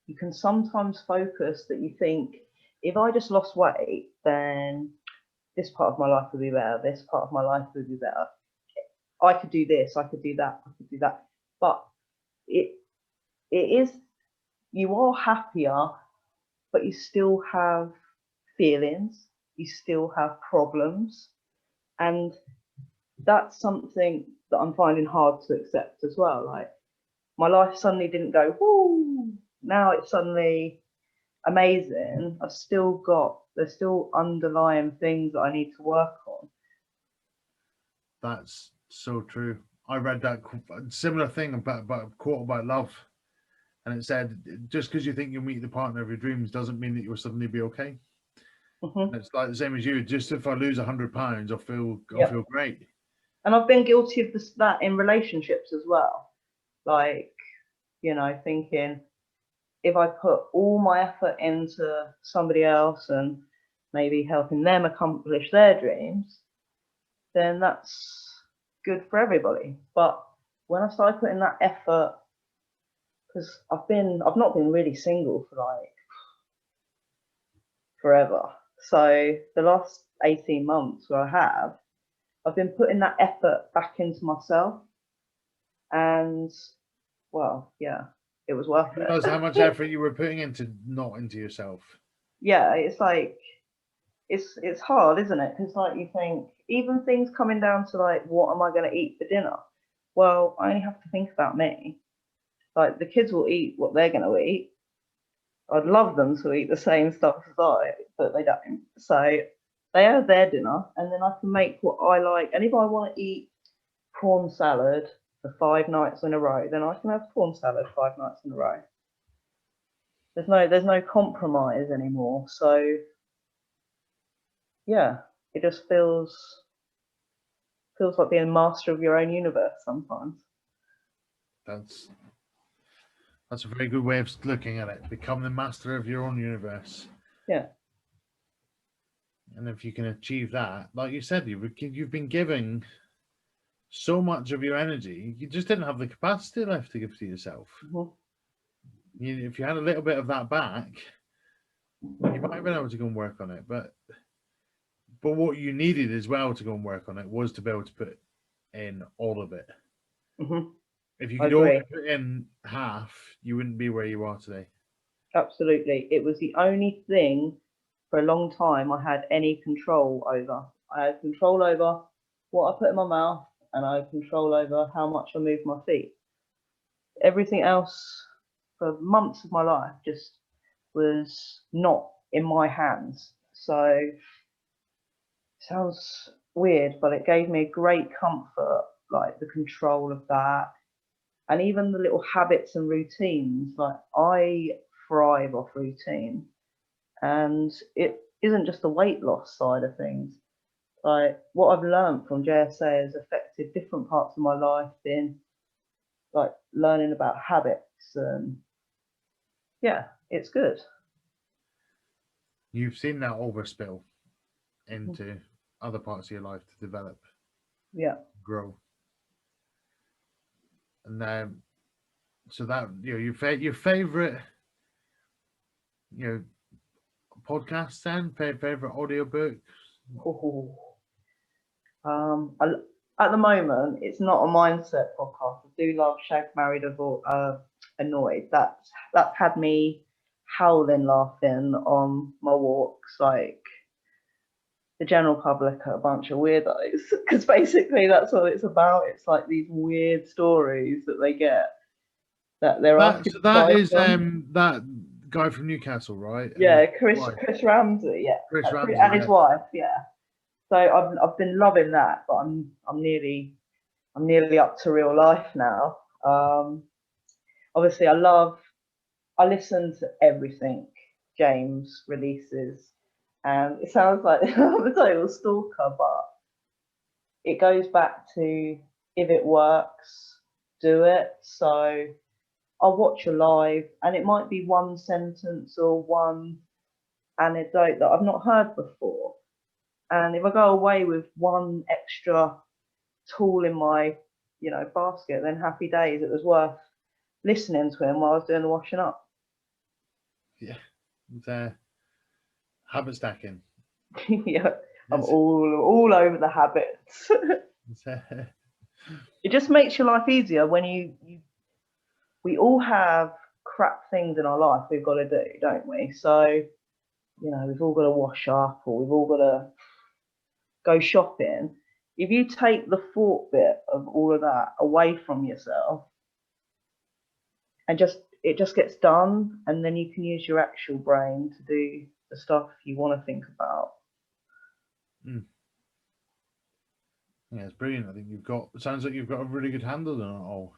you can sometimes focus that you think, if I just lost weight, then this part of my life would be better, this part of my life would be better. I could do this, I could do that, I could do that. But it is, you are happier, but you still have feelings, you still have problems. And that's something that I'm finding hard to accept as well. Like, my life suddenly didn't go, whoo, now it's suddenly amazing. There's still underlying things that I need to work on. That's so true. I read that similar thing about a quote about love, and it said, just because you think you'll meet the partner of your dreams doesn't mean that you'll suddenly be okay. Mm-hmm. It's like the same as you. Just if I lose 100 pounds, I'll feel great. And I've been guilty of that in relationships as well. Like, thinking, if I put all my effort into somebody else and maybe helping them accomplish their dreams, then that's good for everybody. But when I started putting that effort, because I've not been really single for like forever. So the last 18 months where I've been putting that effort back into myself, and well, yeah, it was worth You it. realize how much effort you were putting not into yourself. Yeah, it's like, it's hard, isn't it? Because like, you think, even things coming down to like, what am I going to eat for dinner? Well, I only have to think about me. Like, the kids will eat what they're going to eat. I'd love them to eat the same stuff as I, but they don't. So they have their dinner, and then I can make what I like. And if I want to eat prawn salad for 5 nights in a row, then I can have prawn salad 5 nights in a row. There's no compromise anymore. So yeah, it just feels like being master of your own universe sometimes. That's a very good way of looking at it. Become the master of your own universe. Yeah. And if you can achieve that, like you said, you've been giving so much of your energy, you just didn't have the capacity left to give to yourself. Mm-hmm. If you had a little bit of that back, you might have been able to go and work on it. But what you needed as well to go and work on it was to be able to put in all of it. Mm-hmm. If you I could only agree. put in half, you wouldn't be where you are today. Absolutely. It was the only thing for a long time I had any control over. I had control over what I put in my mouth, and I had control over how much I moved my feet. Everything else for months of my life just was not in my hands. So, sounds weird, but it gave me great comfort, like the control of that. And even the little habits and routines, like, I thrive off routine. And it isn't just the weight loss side of things. Like, what I've learned from JSA has affected different parts of my life, in like learning about habits, and yeah, it's good. You've seen that overspill into other parts of your life to develop, Yeah. grow. And so that, your favorite, podcasts then, favorite audiobooks. Oh. I, at the moment, it's not a mindset podcast. I do love Shagged, Married, Annoyed. That's had me howling laughing on my walks. Like, the general public are a bunch of weirdos, because basically that's what it's about. It's like these weird stories that they get, that they're asking That advice is on. that guy from Newcastle, right? Yeah, Wife. Chris Ramsey, yeah, Chris Ramsey, and his yeah. wife, yeah. So I've been loving that, but I'm nearly up to real life now. Obviously, I listen to everything James releases, and it sounds like I'm a total stalker, but it goes back to, if it works, do it. So I'll watch a live, and it might be one sentence or one anecdote that I've not heard before. And if I go away with one extra tool in my, basket, then happy days. It was worth listening to him while I was doing the washing up. Yeah, it's, habit stacking. Yeah, I'm It's, all over the habits. it's, It just makes your life easier when we all have crap things in our life we've got to do, don't we? So, you know, we've all got to wash up or we've all got to go shopping. If you take the thought bit of all of that away from yourself and just it just gets done, and then you can use your actual brain to do the stuff you want to think about. mm. Yeah, it's brilliant. I think sounds like you've got a really good handle on it all.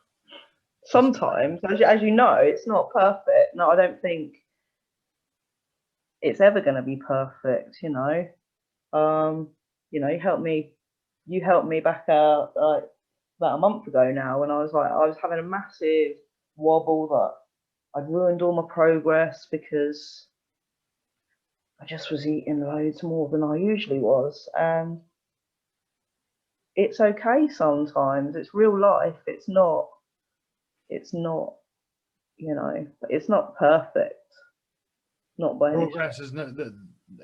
Sometimes, as you know, it's not perfect. No, I don't think it's ever going to be perfect. You know, you helped me back out like about a month ago now when I was having a massive wobble that I'd ruined all my progress because I just was eating loads more than I usually was, and it's okay sometimes. It's real life. It's not, you know, it's not perfect, not by any stretch. Progress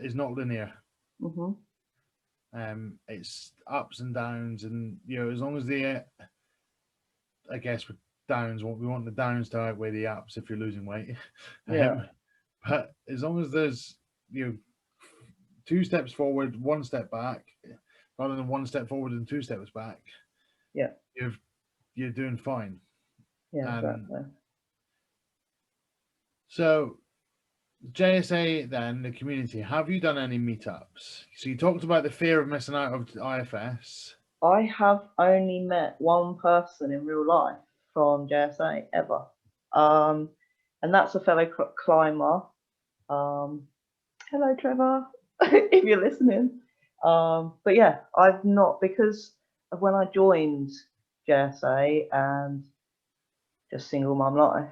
is not linear. Hmm. It's ups and downs, and as long as I guess with downs, we want the downs to outweigh the ups if you're losing weight. Yeah, Um, but as long as there's 2 steps forward, 1 step back, rather than 1 step forward and 2 steps back, yeah, you're doing fine. yeah, And exactly. so JSA, then the community, have you done any meetups? So you talked about the fear of missing out of IFS. I have only met one person in real life from JSA ever, um, and that's a fellow climber. Um, Hello, Trevor, if you're listening. But yeah, I've not, because of when I joined JSA and just single mum life.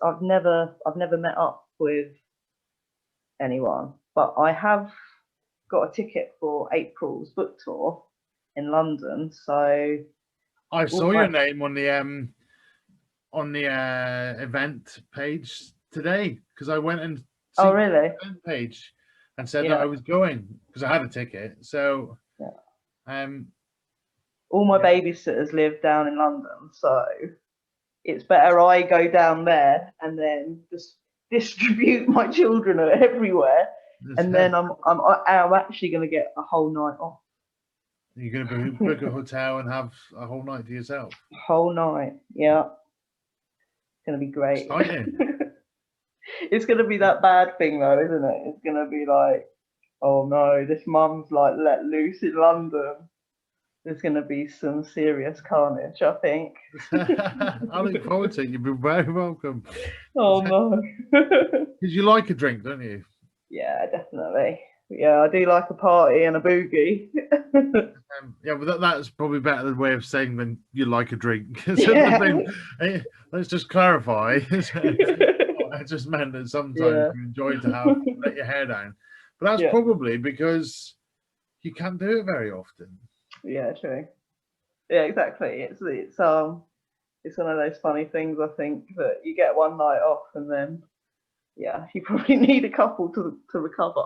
I've never met up with anyone, but I have got a ticket for April's book tour in London. So I all saw your my name on the event page today because I went and oh see really? the event page and said that Yeah, I was going because I had a ticket. So yeah. um, All my yeah, babysitters live down in London, so it's better I go down there and then just distribute my children everywhere, and then I'm actually going to get a whole night off. you're going to book a hotel and have a whole night to yourself. Whole night, yeah, it's going to be great. Exciting. It's going to be that bad thing though, isn't it? It's going to be like, oh no, this mum's like let loose in London. There's going to be some serious carnage, I think. I look forward to it. You'll be very welcome. Oh no. Because you like a drink, don't you? Yeah, definitely. Yeah, I do like a party and a boogie. Yeah, but that's probably better than way of saying than you like a drink. Yeah. Let's just clarify. I just meant that sometimes Yeah. you enjoy to let your hair down, but that's Yeah. probably because you can't do it very often. Yeah, true. Yeah, exactly. It's one of those funny things, I think, that you get one night off and then yeah, you probably need a couple to recover.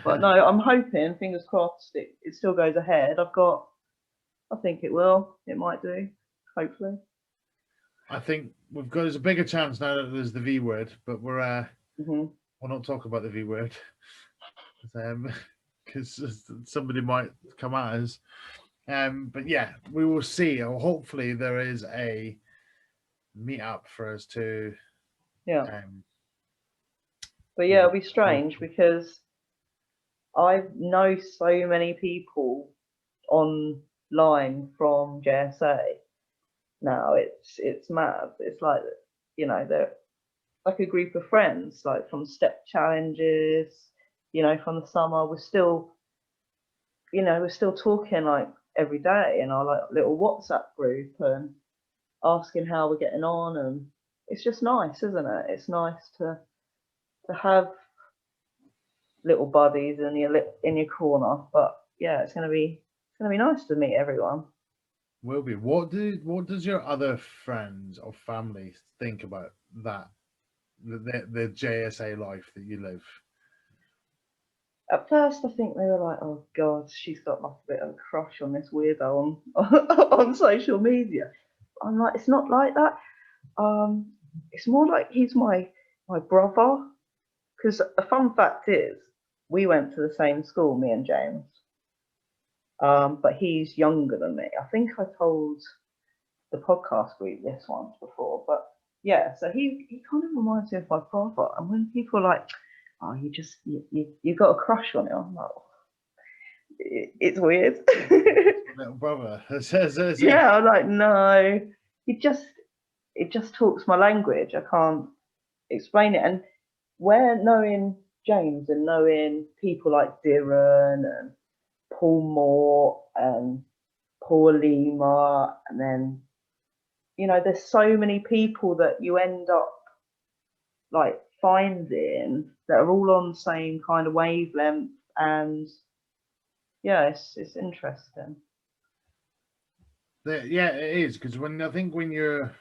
But no, I'm hoping, fingers crossed, it still goes ahead. I think it will. It might do, hopefully. I think there's a bigger chance now that there's the V word, but Hmm. we'll not talk about the V word because somebody might come at us. But yeah, we will see. Hopefully, there is a meetup for us to. Yeah. Um, But yeah, it'll be strange because I know so many people online from JSA now. It's mad. It's like, they're like a group of friends, like from step challenges, from the summer. We're still talking like every day in our like little WhatsApp group and asking how we're getting on, and it's just nice, isn't it? It's nice to have little buddies in your corner. But yeah, it's gonna be nice to meet everyone. will be. What does your other friends or family think about that? the JSA life that you live? At first, I think they were like, "Oh God, she's got like a bit of a crush on this weirdo on on social media." I'm like, it's not like that. It's more like he's my brother. Because a fun fact is, we went to the same school, me and James. But he's younger than me. I think I told the podcast group this once before, but yeah, so he kind of reminds me of my brother. And when people are like, "Oh, you got a crush on him," I'm like, it's weird. Little brother. Yeah, I'm like, no, it just talks my language. I can't explain it. And where knowing James and knowing people like Diran and Paul Moore and Paul Lima, and then there's so many people that you end up like finding that are all on the same kind of wavelength, and yeah, it's interesting. Yeah, it is, because I think when you're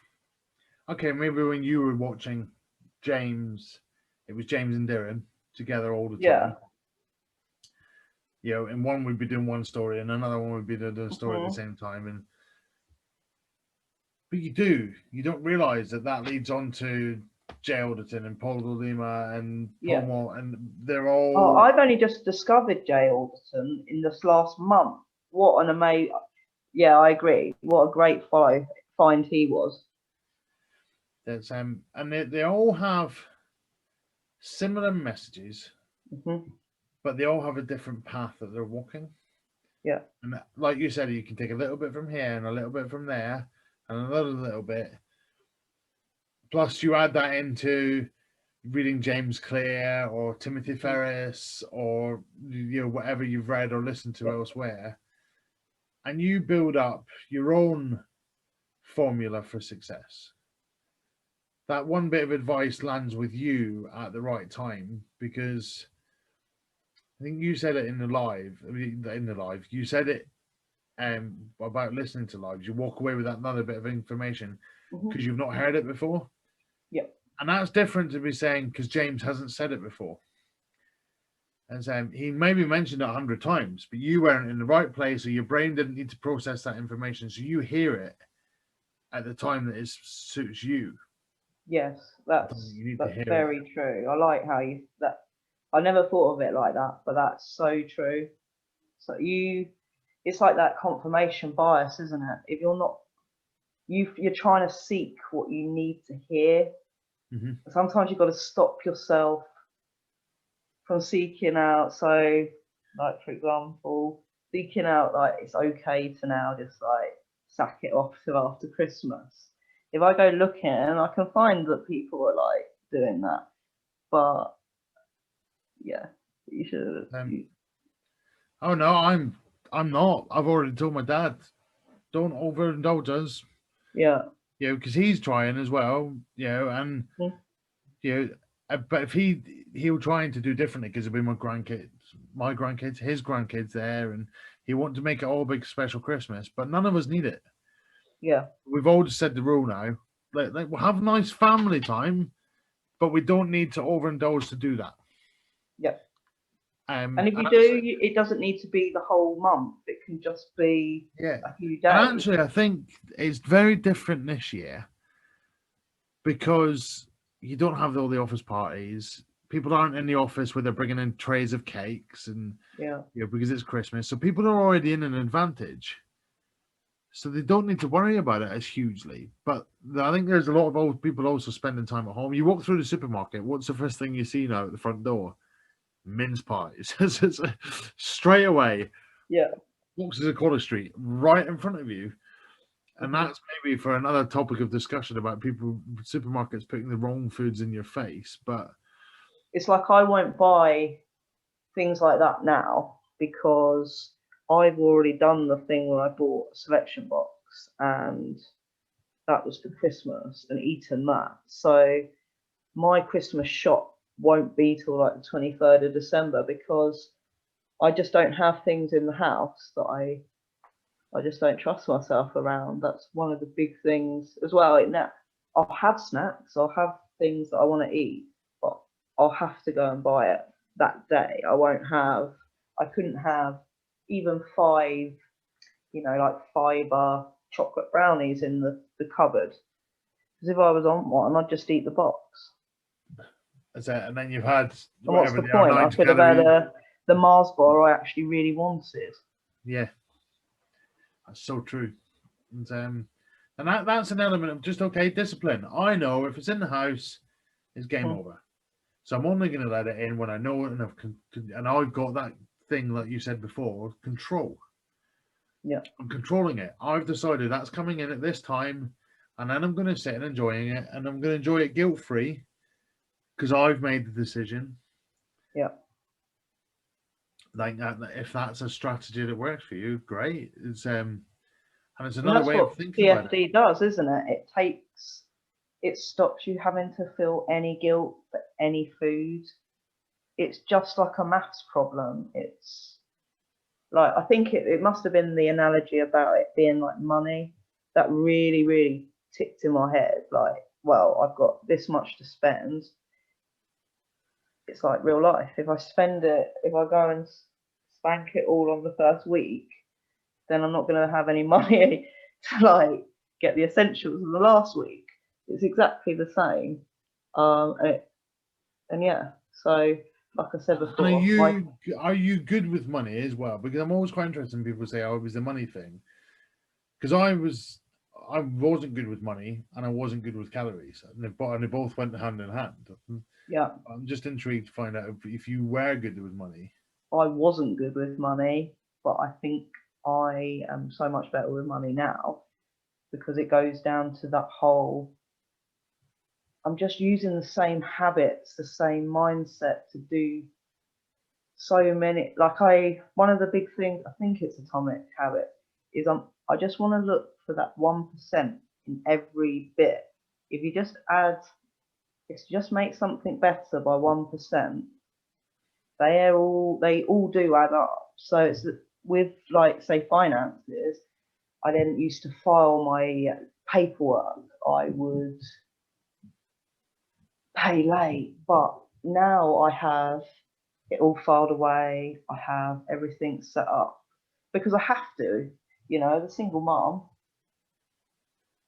okay, maybe when you were watching James, it was James and Darren together all the Yeah. time. And one would be doing one story, and another one would be doing a story at the same time. But you don't realize that leads on to Jay Alderson and Paul Lima and Paul Yeah. Moore, and they're all. Oh, I've only just discovered Jay Alderson in this last month. What an amazing! Yeah, I agree. What a great find he was. That's and they all have similar messages, but they all have a different path that they're walking. Yeah. And like you said, you can take a little bit from here and a little bit from there and another little bit. Plus, you add that into reading James Clear or Timothy Ferris or whatever you've read or listened to elsewhere, and you build up your own formula for success. That one bit of advice lands with you at the right time, because I think you said it in the live. You said it about listening to lives. You walk away with another bit of information because you've not heard it before. Yeah. And that's different to be saying because James hasn't said it before. And he maybe mentioned it 100 times, but you weren't in the right place, or your brain didn't need to process that information, so you hear it at the time that it suits you. Yes, that's very true. I like how I never thought of it like that, but that's so true. So it's like that confirmation bias, isn't it? If you're not, you're trying to seek what you need to hear. Sometimes you've got to stop yourself from seeking out. So, like for example, seeking out like it's okay to now just like sack it off till after Christmas. If I go looking, I can find that people are like doing that, but yeah, you should. Oh no, I'm not. I've already told my dad, don't overindulge us. Yeah. Because he's trying as well. And but if he'll trying to do differently, because it'll be my grandkids, his grandkids there, and he want to make it all a big special Christmas, but none of us need it. Yeah. We've all just said the rule now. Like we'll have nice family time, but we don't need to overindulge to do that. Yeah. And if you do, it doesn't need to be the whole month. It can just be a few days. And actually, I think it's very different this year because you don't have all the office parties. People aren't in the office where they're bringing in trays of cakes and because it's Christmas. So people are already in an advantage. So they don't need to worry about it as hugely. But I think there's a lot of old people also spending time at home. You walk through the supermarket, what's the first thing you see now at the front door? Mince pies. Straight away. Yeah. Walks to College Street right in front of you. And that's maybe for another topic of discussion about supermarkets putting the wrong foods in your face. But it's like I won't buy things like that now because I've already done the thing where I bought a selection box and that was for Christmas and eaten that. So my Christmas shop won't be till like the 23rd of December because I just don't have things in the house that I just don't trust myself around. That's one of the big things as well. I'll have snacks. I'll have things that I want to eat, but I'll have to go and buy it that day. I couldn't have even 5, like fiber chocolate brownies in the cupboard. Because if I was on one, I'd just eat the box. And then you've had And what's whatever the they are, point? I 90 could have had calories. the Mars bar I actually really wanted. Yeah, that's so true. And that's an element of just, okay, discipline. I know if it's in the house, it's game over. So I'm only going to let it in when I know it enough, and I've got that thing like you said before, control. Yeah. I'm controlling it. I've decided that's coming in at this time, and then I'm going to sit and enjoying it, and I'm going to enjoy it guilt-free because I've made the decision. Yeah. Like that, if that's a strategy that works for you, great. It's and it's And another that's way of what thinking about it. CFD does, isn't it? It stops you having to feel any guilt for any food. It's just like a maths problem. It's like, I think it must have been the analogy about it being like money that really, really ticked in my head. Like, well, I've got this much to spend. It's like real life. If I go and spank it all on the first week, then I'm not going to have any money to like get the essentials in the last week. It's exactly the same. And yeah, so like I said And before, are you good with money as well? Because I'm always quite interested when people say, "Oh, it was the money thing." Because I wasn't good with money, and I wasn't good with calories, and they both went hand in hand. yeah, I'm just intrigued to find out if you were good with money. I wasn't good with money, but I think I am so much better with money now because it goes down to that whole, I'm just using the same habits, the same mindset to do so many. One of the big things, I think it's atomic habit, is I just want to look for that 1% in every bit. If you just make something better by 1%, they all do add up. So it's with, like, say, finances. I didn't used to file my paperwork. I would pay late, but now I have it all filed away. I have everything set up because I have to. As a single mom,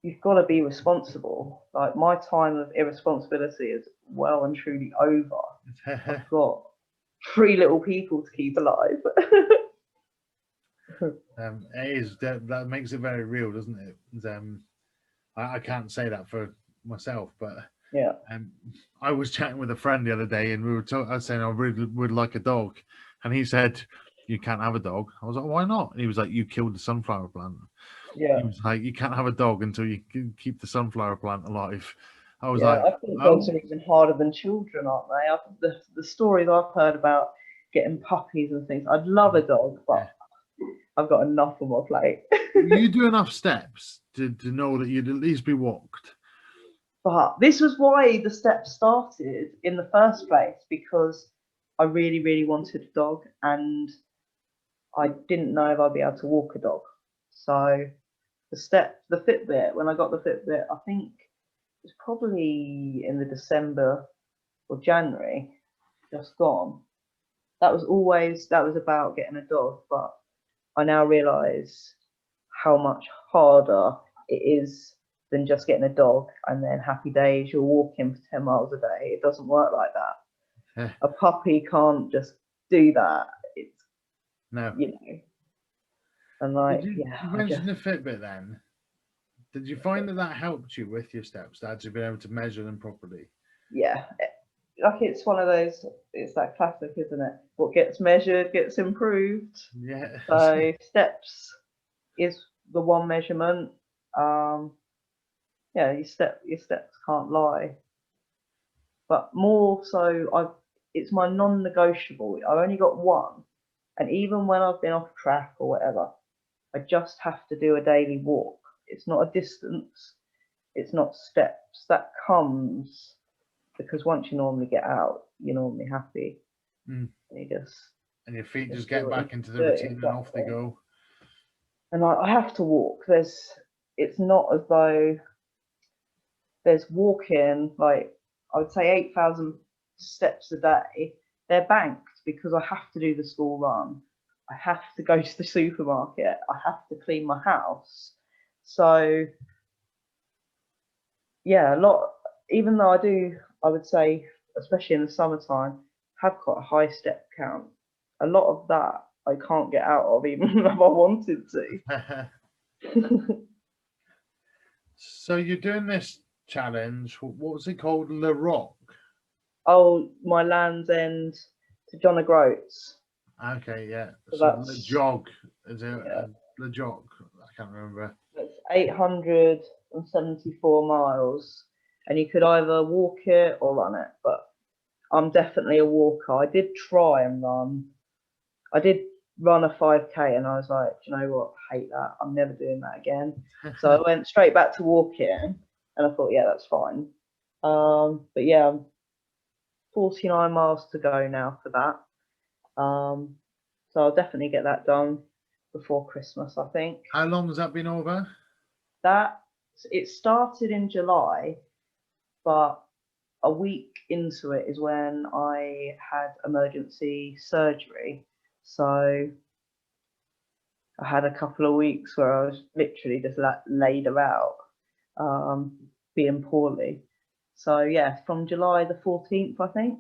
you've got to be responsible. Like, my time of irresponsibility is well and truly over. I've got 3 little people to keep alive. It is that makes it very real, doesn't it? I can't say that for myself, but Yeah. I was chatting with a friend the other day, and I was saying I really would like a dog, and he said, "You can't have a dog." I was like, "Why not?" And he was like, "You killed the sunflower plant." Yeah. He was like, "You can't have a dog until you can keep the sunflower plant alive." I was Yeah, like, I think dogs "Oh, are even harder than children, aren't they? The stories I've heard about getting puppies and things, I'd love a dog, but I've got enough on my plate. you do enough steps to know that you'd at least be walked." But this was why the steps started in the first place, because I really, really wanted a dog and I didn't know if I'd be able to walk a dog. So the Fitbit, when I got the Fitbit, I think it was probably in the December or January, just gone. That was about getting a dog, but I now realise how much harder it is than just getting a dog and then happy days, you're walking for 10 miles a day. It doesn't work like that. A puppy can't just do that. It's, No. And like, You yeah, mentioned the Fitbit then. Did you find that helped you with your steps, to actually be able to measure them properly? yeah, like, it's one of those, it's that classic, isn't it? What gets measured gets improved. Yeah. So steps is the one measurement. Yeah, your steps can't lie. But more so, it's my non-negotiable. I've only got one, and even when I've been off track or whatever, I just have to do a daily walk. It's not a distance. It's not steps. That comes because once you normally get out, you're normally happy. Mm. And your feet just do get what you back into the do, routine and off they exactly. go. And I have to walk. It's not as though there's walking, like, I would say 8,000 steps a day. They're banked because I have to do the school run. I have to go to the supermarket. I have to clean my house. So yeah, a lot, even though I would say, especially in the summertime, have quite a high step count. A lot of that I can't get out of, even if I wanted to. So you're doing this challenge. What was it called? Le Rock. Oh, my Land's End to John O'Groats. Okay, yeah. So So Le that's, Jog. Is it yeah, Le Jog? I can't remember. that's 874 miles, and you could either walk it or run it. But I'm definitely a walker. I did try and run. I did run a 5K, and I was like, do you know what? I hate that. I'm never doing that again. So I went straight back to walking, and I thought, yeah, that's fine. But yeah, 49 miles to go now for that. So I'll definitely get that done before Christmas, I think. How long has that been over? That it started in July, but a week into it is when I had emergency surgery. So I had a couple of weeks where I was literally just laid about, being poorly. So yeah, from July the 14th, I think.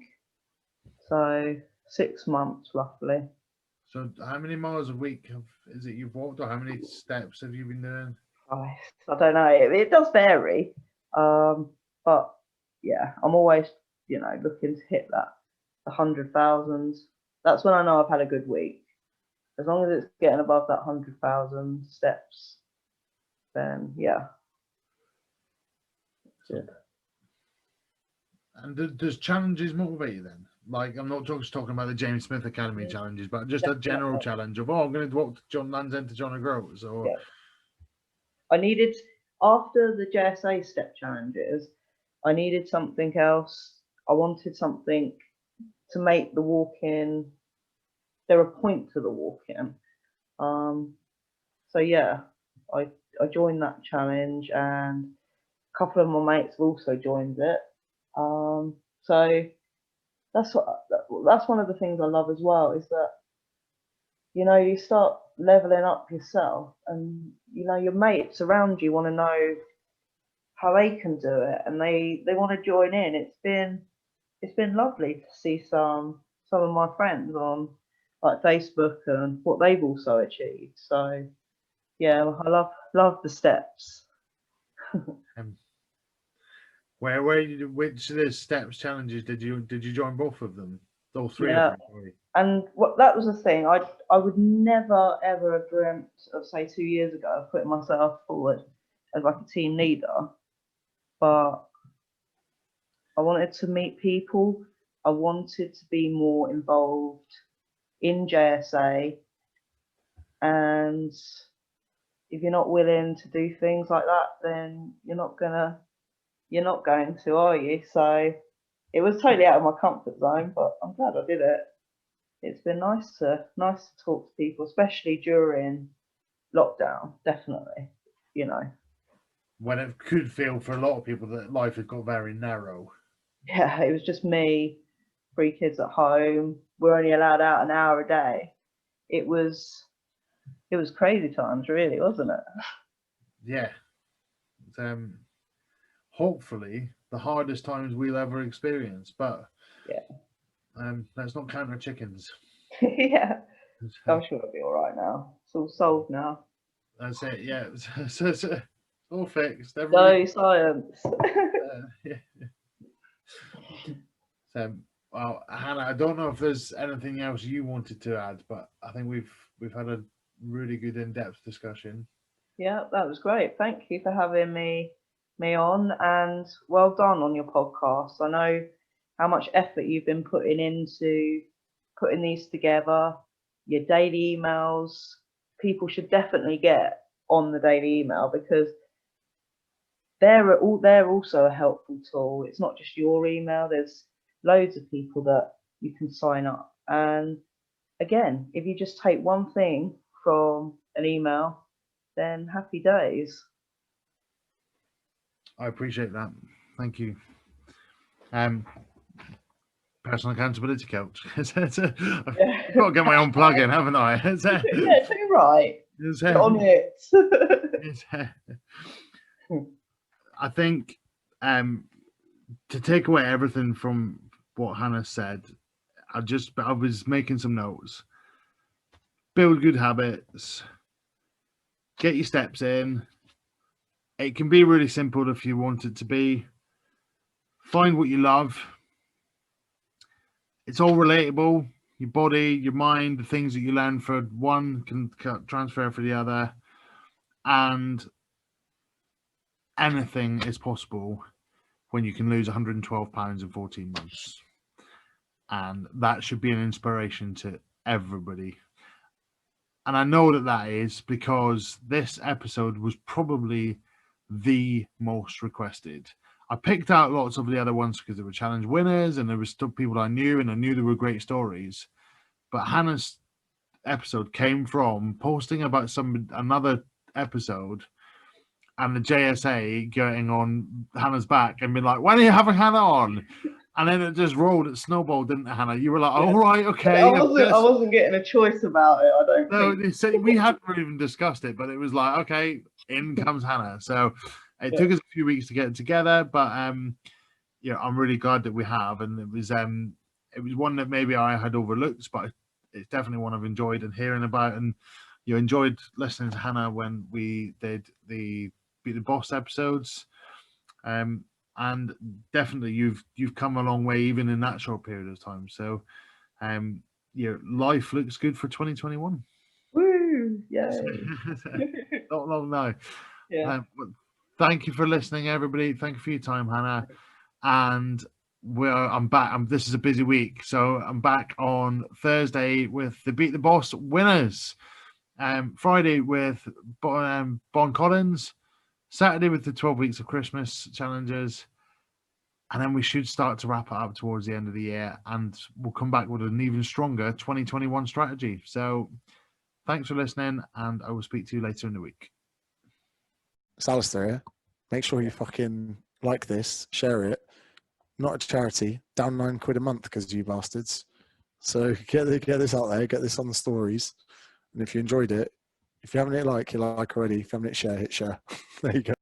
So 6 months roughly. So how many miles a week is it you've walked, or how many steps have you been doing? I don't know. It does vary, but yeah, I'm always looking to hit that 100,000. That's when I know I've had a good week. As long as it's getting above that 100,000 steps, then yeah, good. And does challenges motivate you then? Like, I'm not just talking about the James Smith Academy challenges, but just a general challenge of, I'm going to walk to John Land's End to John O'Groats. Or Yeah, I needed after the JSA step challenges, I needed something else. I wanted something to make the walk-in. There a point to the walk-in. So yeah, I joined that challenge, and a couple of my mates have also joined it. So that's one of the things I love as well, is that you start leveling up yourself, and your mates around you want to know how they can do it, and they want to join in. It's been lovely to see some of my friends on like Facebook and what they've also achieved. So yeah, I love the steps. um, which of the steps challenges did you join both of them? All three of Yeah, them, sorry. and what that was the thing. I would never ever have dreamt of, say, 2 years ago, of putting myself forward as like a team leader, but I wanted to meet people. I wanted to be more involved in JSA, and if you're not willing to do things like that, then you're not going to, are you? So it was totally out of my comfort zone, but I'm glad I did it. It's been nice to talk to people, especially during lockdown. Definitely, you know. When it could feel for a lot of people that life has got very narrow. Yeah, it was just me, three kids at home. We're only allowed out an hour a day. It was crazy times, really, wasn't it? Yeah. Hopefully the hardest times we'll ever experience, but Yeah, let's not count our chickens. yeah. I'm sure it'll be all right now. It's all solved now. That's it. Yeah. So all fixed. No science. Yeah. So, well, Hannah, I don't know if there's anything else you wanted to add, but I think we've had a really good in-depth discussion. Yeah, that was great. Thank you for having me on, and well done on your podcast. I know how much effort you've been putting into putting these together, your daily emails. People should definitely get on the daily email, because they're also a helpful tool. It's not just your email. There's loads of people that you can sign up. And again, if you just take one thing from an email, then happy days. I appreciate that. Thank you. Personal accountability coach. I've got Yeah. to get my own plug in, haven't I? Yeah, too right. Get on it. I think to take away everything from what Hannah said, I was making some notes. Build good habits. Get your steps in. It can be really simple if you want it to be. Find what you love. It's all relatable. Your body, your mind, the things that you learn for one can transfer for the other. And anything is possible when you can lose 112 pounds in 14 months. And that should be an inspiration to everybody. And I know that is because this episode was probably the most requested. I picked out lots of the other ones because there were challenge winners and there were still people I knew, and I knew there were great stories. But Hannah's episode came from posting about another episode and the JSA going on Hannah's back and being like, when are you having Hannah on? And then it just rolled, it snowballed, didn't it, Hannah? You were like, oh, right, okay. I wasn't getting a choice about it, I don't think. So we hadn't even discussed it, but it was like, okay, in comes Hannah. So it took us a few weeks to get it together, but yeah, I'm really glad that we have. And it was one that maybe I had overlooked, but it's definitely one I've enjoyed and hearing about. And you enjoyed listening to Hannah when we did the Beat the Boss episodes. And definitely you've come a long way even in that short period of time. So your life looks good for 2021. Woo! Yay! Not long now. Yeah. Thank you for listening, everybody. Thank you for your time, Hannah. And I'm back. This is a busy week, so I'm back on Thursday with the Beat the Boss winners. Friday with Bon Collins. Saturday with the 12 weeks of Christmas challenges. And then we should start to wrap it up towards the end of the year, and we'll come back with an even stronger 2021 strategy. So thanks for listening, and I will speak to you later in the week. It's Alistair here. Make sure you fucking like this, share it. Not a charity, down £9 a month because you bastards. So get this out there, get this on the stories. And if you enjoyed it, if you haven't hit like, you like already. If you haven't hit share, hit share. There you go.